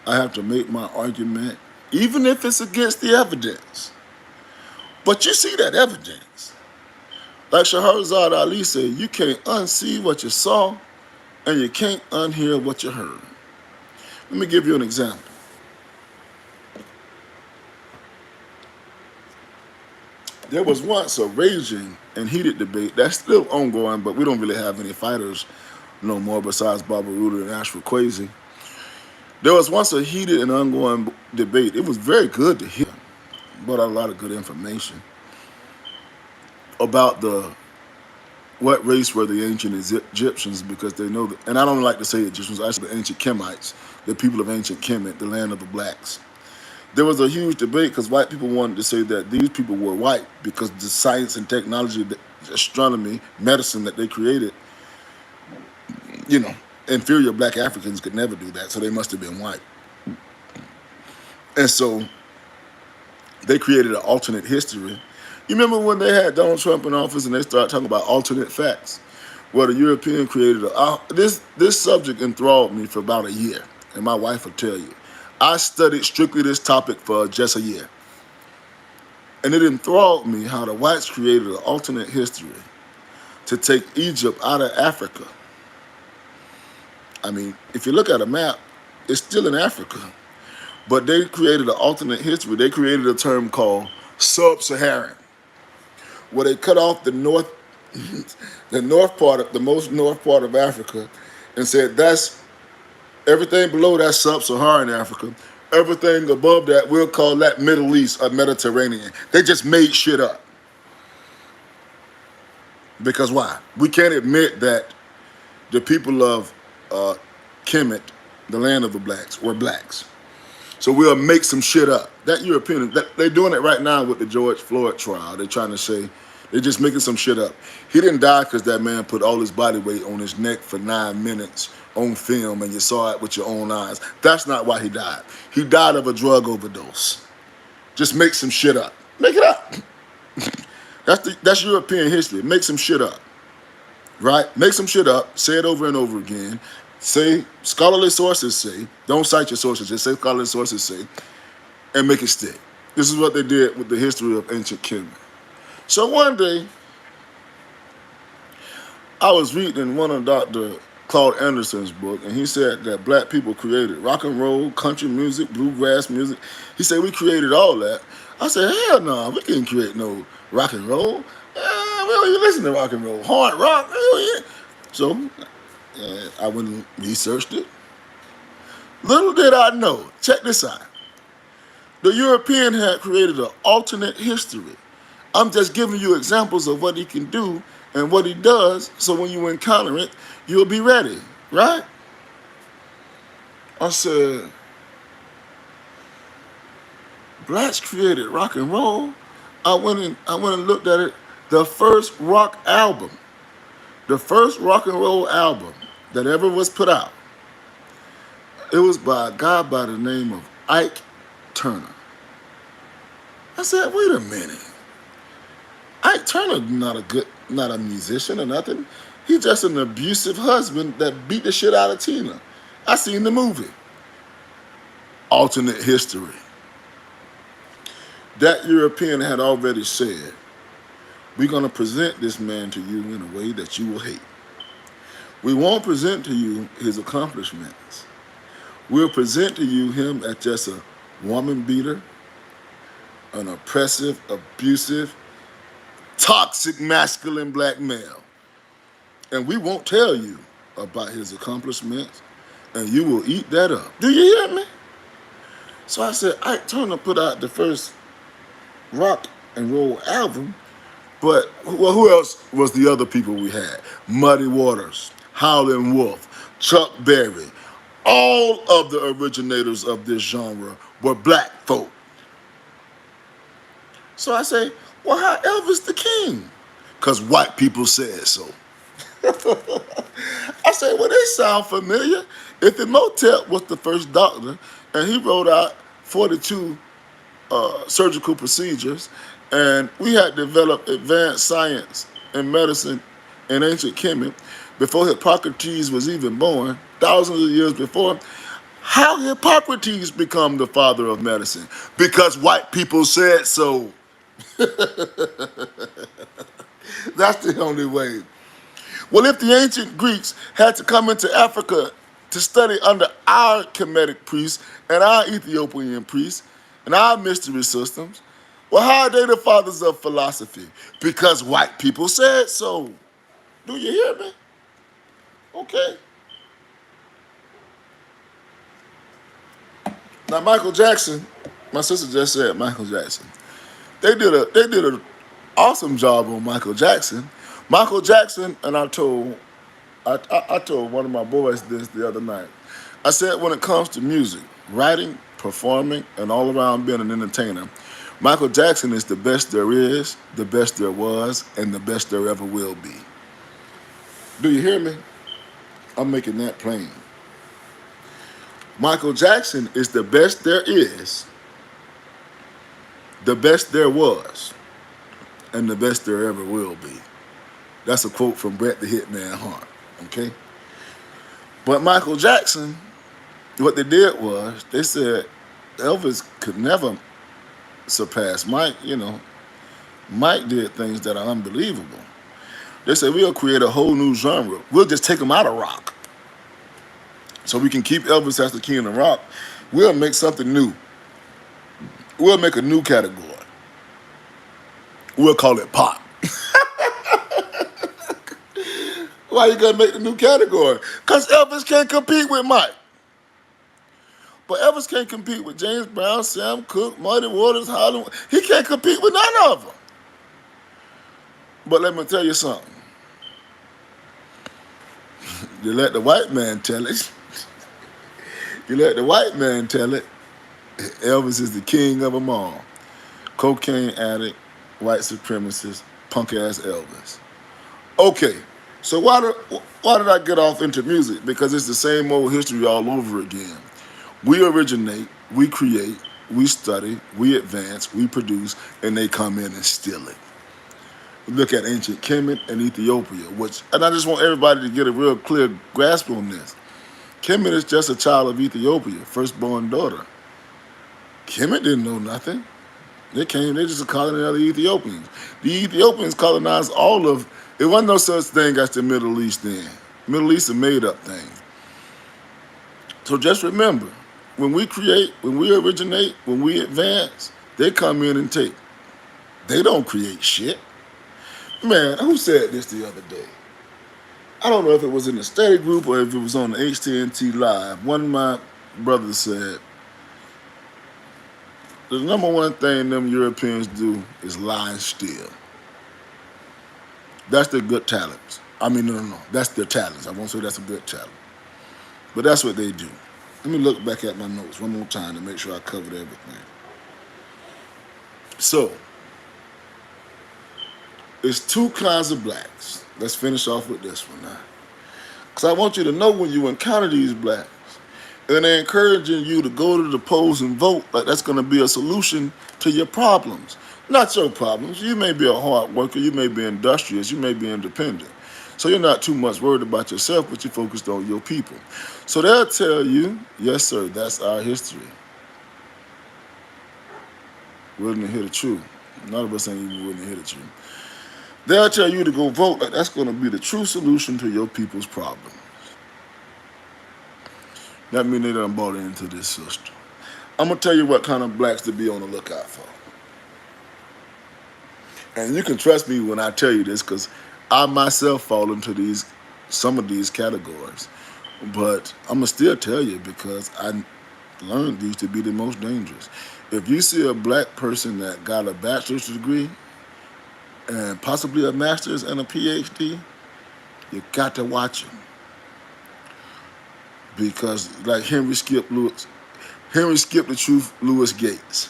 I have to make my argument, even if it's against the evidence. But you see that evidence. Like Shahrazad Ali said, you can't unsee what you saw, and you can't unhear what you heard. Let me give you an example. There was once a raging and heated debate that's still ongoing, but we don't really have any fighters no more besides Barbara Ruder and Ashford Kwesi. There was once a heated and ongoing debate. It was very good to hear, brought out a lot of good information about what race were the ancient Egyptians, because they know that, and I don't like to say Egyptians, actually the ancient Kemites, the people of ancient Kemet, the land of the blacks. There was a huge debate because white people wanted to say that these people were white because the science and technology, the astronomy, medicine that they created, inferior black Africans could never do that, so they must have been white. And so They created an alternate history. You remember when they had Donald Trump in office and they started talking about alternate facts? Well, the European created this subject enthralled me for about a year, and my wife will tell you. I studied strictly this topic for just a year. And it enthralled me how the whites created an alternate history to take Egypt out of Africa. I mean, if you look at a map, it's still in Africa. But they created an alternate history. They created a term called sub-Saharan, where they cut off the north, the north part of the most north part of Africa, and said that's everything below that sub-Saharan Africa. Everything above that, we'll call that Middle East or Mediterranean. They just made shit up. Because why? We can't admit that the people of Kemet, the land of the blacks, were blacks. So we'll make some shit up. That European, they're doing it right now with the George Floyd trial. They're trying to say, they're just making some shit up. He didn't die because that man put all his body weight on his neck for 9 minutes on film and you saw it with your own eyes. That's not why he died. He died of a drug overdose. Just make some shit up. Make it up. That's European history. Make some shit up. Right? Make some shit up. Say it over and over again. Say, scholarly sources say, don't cite your sources, just say scholarly sources say, and make it stick. This is what they did with the history of ancient Kemet. So one day, I was reading one of Dr. Claude Anderson's book, and he said that black people created rock and roll, country music, bluegrass music. He said we created all that. I said, hell no, we can't create no rock and roll. We don't even listen to rock and roll. Hard rock, hell yeah. So I went and researched it. Little did I know, check this out. The European had created an alternate history. I'm just giving you examples of what he can do and what he does, so when you encounter it, you'll be ready, right? I said, blacks created rock and roll. I went and looked at it. The first rock album, the first rock and roll album that ever was put out, it was by a guy by the name of Ike Turner. I said, wait a minute. Ike Turner not a musician or nothing. He's just an abusive husband that beat the shit out of Tina. I seen the movie. Alternate history. That European had already said, we're going to present this man to you in a way that you will hate. We won't present to you his accomplishments. We'll present to you him as just a woman beater, an oppressive, abusive, toxic, masculine black male. And we won't tell you about his accomplishments, and you will eat that up. Do you hear me? So I said, Ike Turner put out the first rock and roll album, but well, who else was the other people we had? Muddy Waters, Howlin' Wolf, Chuck Berry. All of the originators of this genre were black folk. So I say, well, how Elvis the King? Because white people said so. I say, well, they sound familiar. If Imhotep was the first doctor and he wrote out 42 surgical procedures, and we had developed advanced science and medicine in ancient Kemet before Hippocrates was even born, thousands of years before, how Hippocrates become the father of medicine? Because white people said so. That's the only way. Well, if the ancient Greeks had to come into Africa to study under our Kemetic priests and our Ethiopian priests and our mystery systems, well, how are they the fathers of philosophy? Because white people said so. Do you hear me? Okay. Now, Michael Jackson, my sister just said Michael Jackson. They did an awesome job on Michael Jackson. Michael Jackson, and I told one of my boys this the other night. I said when it comes to music, writing, performing, and all around being an entertainer, Michael Jackson is the best there is, the best there was, and the best there ever will be. Do you hear me? I'm making that plain. Michael Jackson is the best there is, the best there was and the best there ever will be. That's a quote from Bret the Hitman Hart. Okay? But Michael Jackson, what they did was they said Elvis could never surpass Mike. Mike did things that are unbelievable. They said we'll create a whole new genre. We'll just take him out of rock. So we can keep Elvis as the king of rock. We'll make something new. We'll make a new category. We'll call it pop. Why you gonna make the new category? Because Elvis can't compete with Mike. But Elvis can't compete with James Brown, Sam Cooke, Muddy Waters, Hollywood. He can't compete with none of them. But let me tell you something. You let the white man tell it. You let the white man tell it. Elvis is the king of them all. Cocaine addict, white supremacist, punk ass Elvis. Okay, so why did I get off into music? Because it's the same old history all over again. We originate, we create, we study, we advance, we produce, and they come in and steal it. Look at ancient Kemet and Ethiopia, and I just want everybody to get a real clear grasp on this. Kemet is just a child of Ethiopia, firstborn daughter. Kemet didn't know nothing. They just a colony of the Ethiopians. The Ethiopians colonized it wasn't no such thing as the Middle East then. Middle East is a made up thing. So just remember, when we create, when we originate, when we advance, they come in and take. They don't create shit. Man, who said this the other day? I don't know if it was in the study group or if it was on the HTNT Live. One of my brothers said, the number one thing them Europeans do is lie and steal. That's their good talents. I mean, no. That's their talents. I won't say that's a good talent. But that's what they do. Let me look back at my notes one more time to make sure I covered everything. So, it's two kinds of blacks. Let's finish off with this one now. Because I want you to know when you encounter these blacks, and they're encouraging you to go to the polls and vote, like that's going to be a solution to your problems. Not your problems. You may be a hard worker, you may be industrious, you may be independent. So you're not too much worried about yourself, but you're focused on your people. So they'll tell you, yes, sir, that's our history. Willing to hear the truth. None of us ain't even willing to hear the truth. They'll tell you to go vote like that's going to be the true solution to your people's problems. That means they done bought into this system. I'm going to tell you what kind of blacks to be on the lookout for. And you can trust me when I tell you this because I myself fall into some of these categories. But I'm going to still tell you because I learned these to be the most dangerous. If you see a black person that got a bachelor's degree and possibly a master's and a PhD, you got to watch him. Because like Henry Skip the Truth Lewis Gates,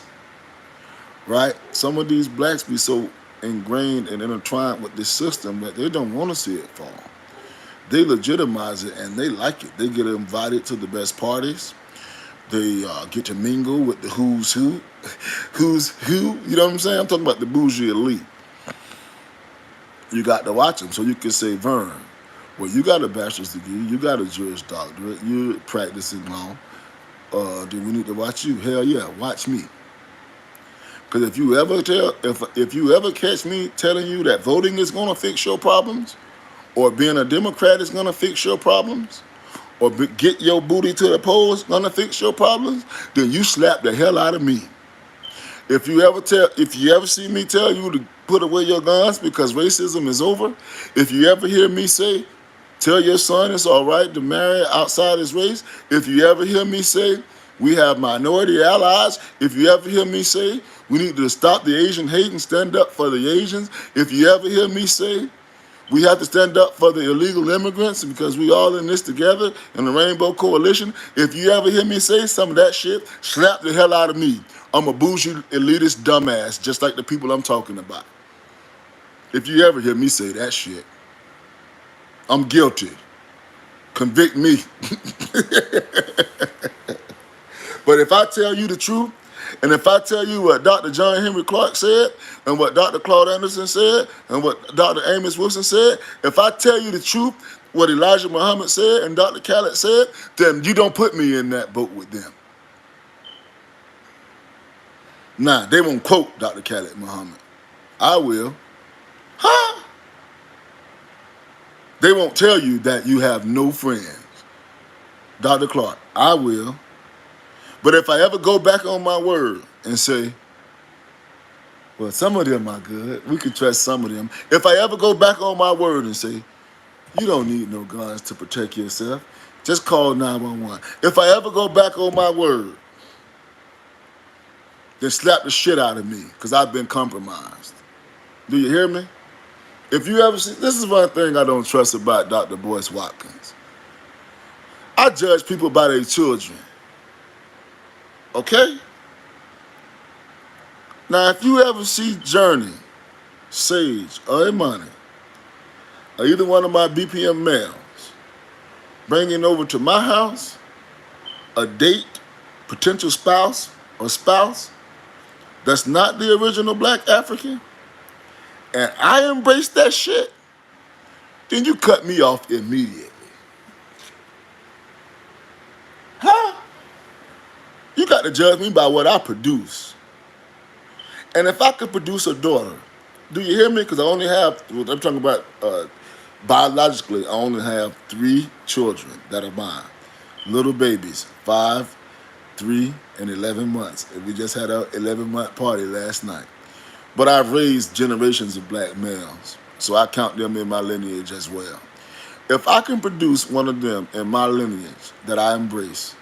right? Some of these blacks be so ingrained and intertwined with this system that they don't want to see it fall. They legitimize it and they like it. They get invited to the best parties. They get to mingle with the who's who. You know what I'm saying? I'm talking about the bougie elite. You got to watch them. So you can say, Vern, well, you got a bachelor's degree, you got a Juris Doctorate, you're practicing law. Do we need to watch you? Hell yeah, watch me. Because if you ever catch me telling you that voting is going to fix your problems, or being a Democrat is going to fix your problems, or get your booty to the polls going to fix your problems, then you slap the hell out of me. If you ever see me tell you to put away your guns because racism is over, if you ever hear me say, tell your son it's all right to marry outside his race, if you ever hear me say, we have minority allies, if you ever hear me say, we need to stop the Asian hate and stand up for the Asians, if you ever hear me say, we have to stand up for the illegal immigrants because we all in this together in the Rainbow Coalition. If you ever hear me say some of that shit, slap the hell out of me. I'm a bougie, elitist dumbass, just like the people I'm talking about. If you ever hear me say that shit, I'm guilty. Convict me. But if I tell you the truth, And if I tell you what Dr. John Henry Clark said, and what Dr. Claude Anderson said, and what Dr. Amos Wilson said, if I tell you the truth, what Elijah Muhammad said and Dr. Khaled said, then you don't put me in that boat with them. Nah, they won't quote Dr. Khaled Muhammad. I will. Huh? They won't tell you that you have no friends. Dr. Clark, I will. But if I ever go back on my word and say, well, some of them are good, we can trust some of them. If I ever go back on my word and say, you don't need no guns to protect yourself, just call 911. If I ever go back on my word, then slap the shit out of me because I've been compromised. Do you hear me? If you ever see, this is one thing I don't trust about Dr. Boyce Watkins. I judge people by their children. Okay? Now, if you ever see Journey, Sage, or Imani, or either one of my BPM males bringing over to my house a date, potential spouse, or spouse that's not the original black African, and I embrace that shit, then you cut me off immediately. Huh? You got to judge me by what I produce. And if I could produce a daughter, do you hear me? Because I only have, I'm talking about biologically, I only have 3 children that are mine. Little babies, 5, 3, and 11 months. And we just had our 11-month party last night. But I've raised generations of black males, so I count them in my lineage as well. If I can produce one of them in my lineage that I embrace,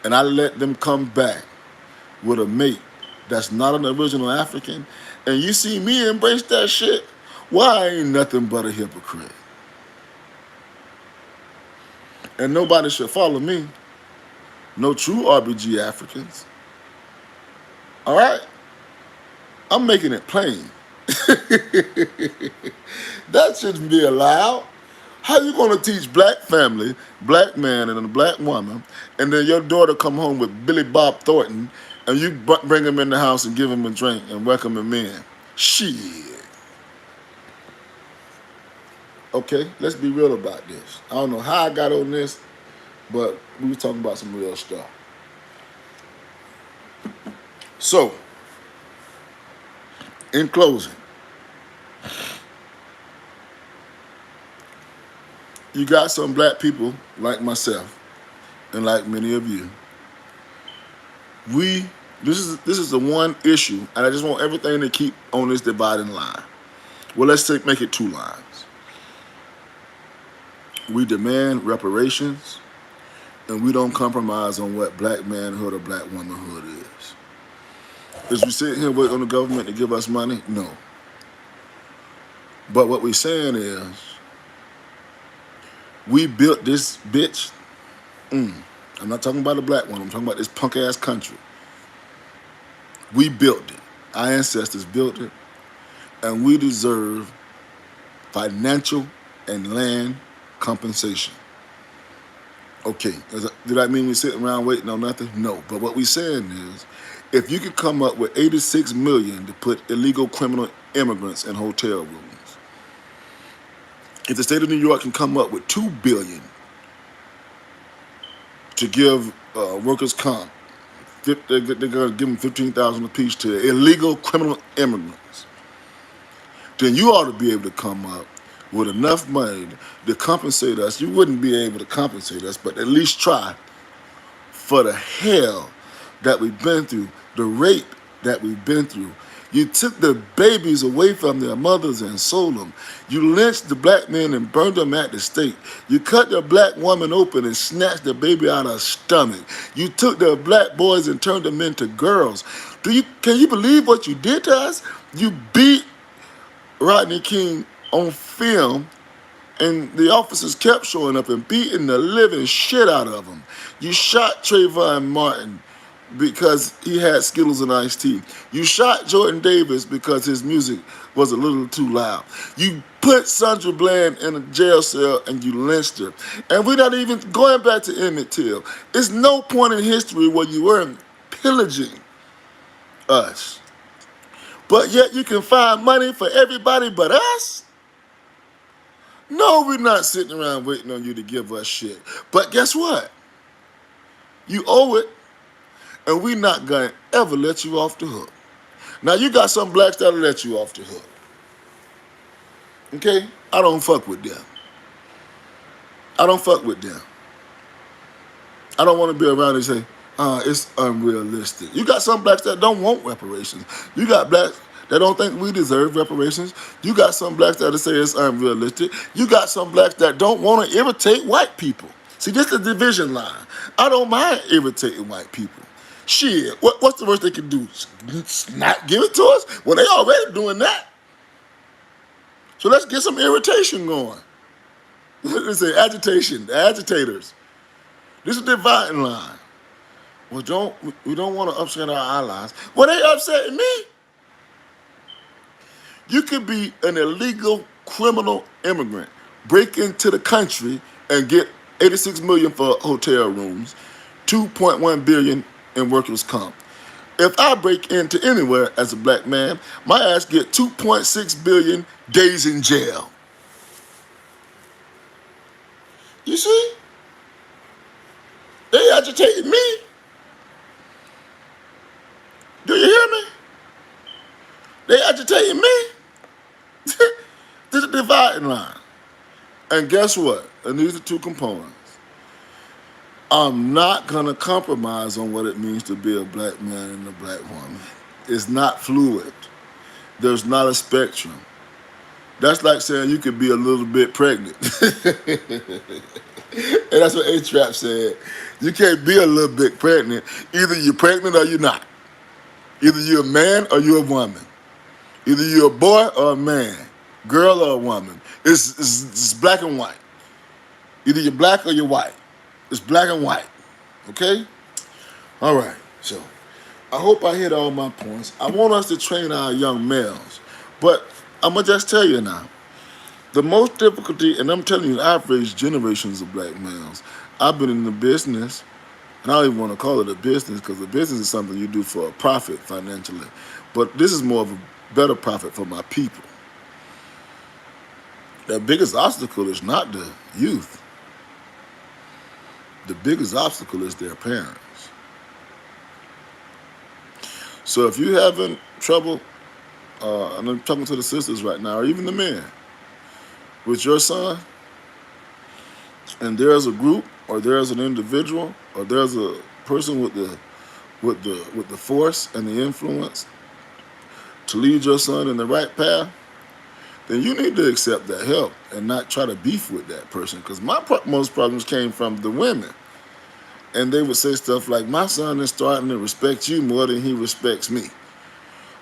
and I let them come back with a mate that's not an original African, and you see me embrace that shit, well, I ain't nothing but a hypocrite. And nobody should follow me. No true RBG Africans. All right? I'm making it plain. That shouldn't be allowed. How you gonna teach black family, black man and a black woman, and then your daughter come home with Billy Bob Thornton, and you bring him in the house and give him a drink and welcome him in? Shit. Okay, let's be real about this. I don't know how I got on this, but we were talking about some real stuff. So, in closing, you got some black people like myself and like many of you. This is the one issue, and I just want everything to keep on this dividing line. Well, let's make it 2 lines. We demand reparations, and we don't compromise on what black manhood or black womanhood is. Is we sit here waiting on the government to give us money? No. But what we're saying is, we built this bitch. I'm not talking about a black one. I'm talking about this punk ass country. We built it. Our ancestors built it. And we deserve financial and land compensation. Okay, did that mean we sitting around waiting on nothing? No. But what we're saying is, if you could come up with $86 million to put illegal criminal immigrants in hotel rooms, if the state of New York can come up with $2 billion to give workers' comp, they're going to give them $15,000 apiece to illegal criminal immigrants, then you ought to be able to come up with enough money to compensate us. You wouldn't be able to compensate us, but at least try for the hell that we've been through, the rape that we've been through. You took the babies away from their mothers and sold them. You lynched the black men and burned them at the stake. You cut the black woman open and snatched the baby out of her stomach. You took the black boys and turned them into girls. Can you believe what you did to us? You beat Rodney King on film, and the officers kept showing up and beating the living shit out of him. You shot Trayvon Martin because he had Skittles and iced tea. You shot Jordan Davis because his music was a little too loud. You put Sandra Bland in a jail cell and you lynched her. And we're not even going back to Emmett Till. There's no point in history where you weren't pillaging us. But yet you can find money for everybody but us? No, we're not sitting around waiting on you to give us shit. But guess what? You owe it, and we're not going to ever let you off the hook. Now, you got some blacks that'll let you off the hook. Okay? I don't fuck with them. I don't fuck with them. I don't want to be around and say, it's unrealistic. You got some blacks that don't want reparations. You got blacks that don't think we deserve reparations. You got some blacks that say it's unrealistic. You got some blacks that don't want to irritate white people. See, this is the division line. I don't mind irritating white people. Shit, what's the worst they can do? Not give it to us? Well, they already doing that. So let's get some irritation going. Let's say agitation, the agitators. This is the dividing line. Well, we don't want to upset our allies. Well, they upsetting me. You could be an illegal criminal immigrant, break into the country and get 86 million for hotel rooms, 2.1 billion in workers' comp. If I break into anywhere as a black man, my ass get 2.6 billion days in jail. You see? They agitating me. Do you hear me? They agitating me. This is the dividing line. And guess what? And these are two components. I'm not going to compromise on what it means to be a black man and a black woman. It's not fluid. There's not a spectrum. That's like saying you could be a little bit pregnant. And that's what A-Trap said. You can't be a little bit pregnant. Either you're pregnant or you're not. Either you're a man or you're a woman. Either you're a boy or a man. Girl or a woman. It's black and white. Either you're black or you're white. It's black and white. Okay? All right. So, I hope I hit all my points. I want us to train our young males. But I'm going to just tell you now. The most difficulty, and I'm telling you, I've raised generations of black males. I've been in the business, and I don't even want to call it a business because a business is something you do for a profit financially. But this is more of a better profit for my people. The biggest obstacle is not the youth. The biggest obstacle is their parents. So if you're having trouble, and I'm talking to the sisters right now, or even the men, with your son, and there's a group, or there's an individual, or there's a person with the force and the influence to lead your son in the right path, then you need to accept that help and not try to beef with that person. Because most problems came from the women. And they would say stuff like, my son is starting to respect you more than he respects me.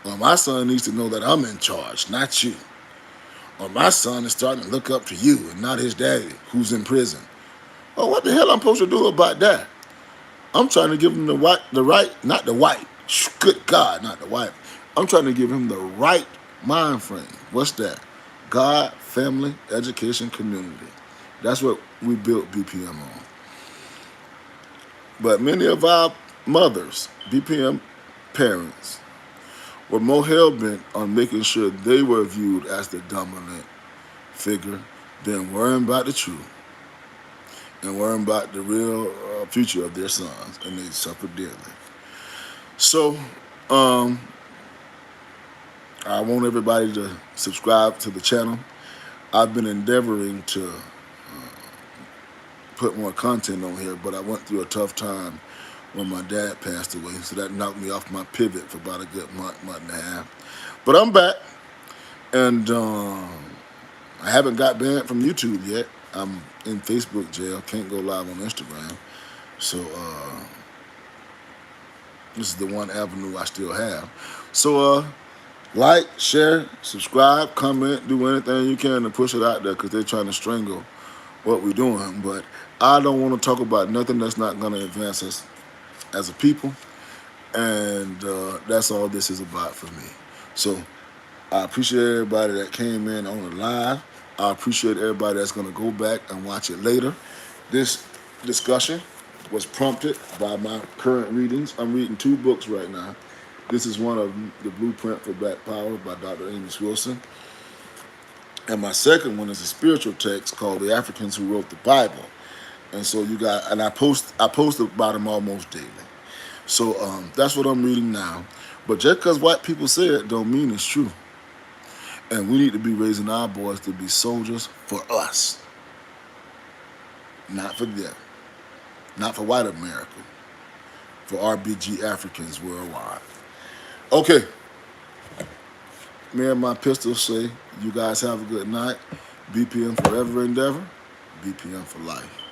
Or my son needs to know that I'm in charge, not you. Or my son is starting to look up to you and not his daddy who's in prison. Well, what the hell I'm supposed to do about that? I'm trying to give him the right, not the white. Good God, not the white. I'm trying to give him the right mind frame. What's that? God, family, education, community. That's what we built BPM on. But many of our mothers, BPM parents, were more hell-bent on making sure they were viewed as the dominant figure than worrying about the truth and worrying about the real future of their sons, and they suffered dearly. So, I want everybody to subscribe to the channel. I've been endeavoring to put more content on here, but I went through a tough time when my dad passed away, so that knocked me off my pivot for about a good month and a half. But I'm back, and I haven't got banned from YouTube yet. I'm in Facebook jail, can't go live on Instagram. So this is the one avenue I still have. So like, share, subscribe, comment, do anything you can to push it out there because they're trying to strangle what we're doing. But I don't want to talk about nothing that's not going to advance us as a people. And that's all this is about for me. So I appreciate everybody that came in on the live. I appreciate everybody that's going to go back and watch it later. This discussion was prompted by my current readings. I'm reading 2 books right now. This is one of the Blueprint for Black Power by Dr. Amos Wilson. And my second one is a spiritual text called The Africans Who Wrote the Bible. And so you got, and I post about them almost daily. So that's what I'm reading now. But just because white people say it don't mean it's true. And we need to be raising our boys to be soldiers for us. Not for them. Not for white America. For RBG Africans worldwide. Okay. Me and my pistols say, you guys have a good night. BPM forever endeavor. BPM for life.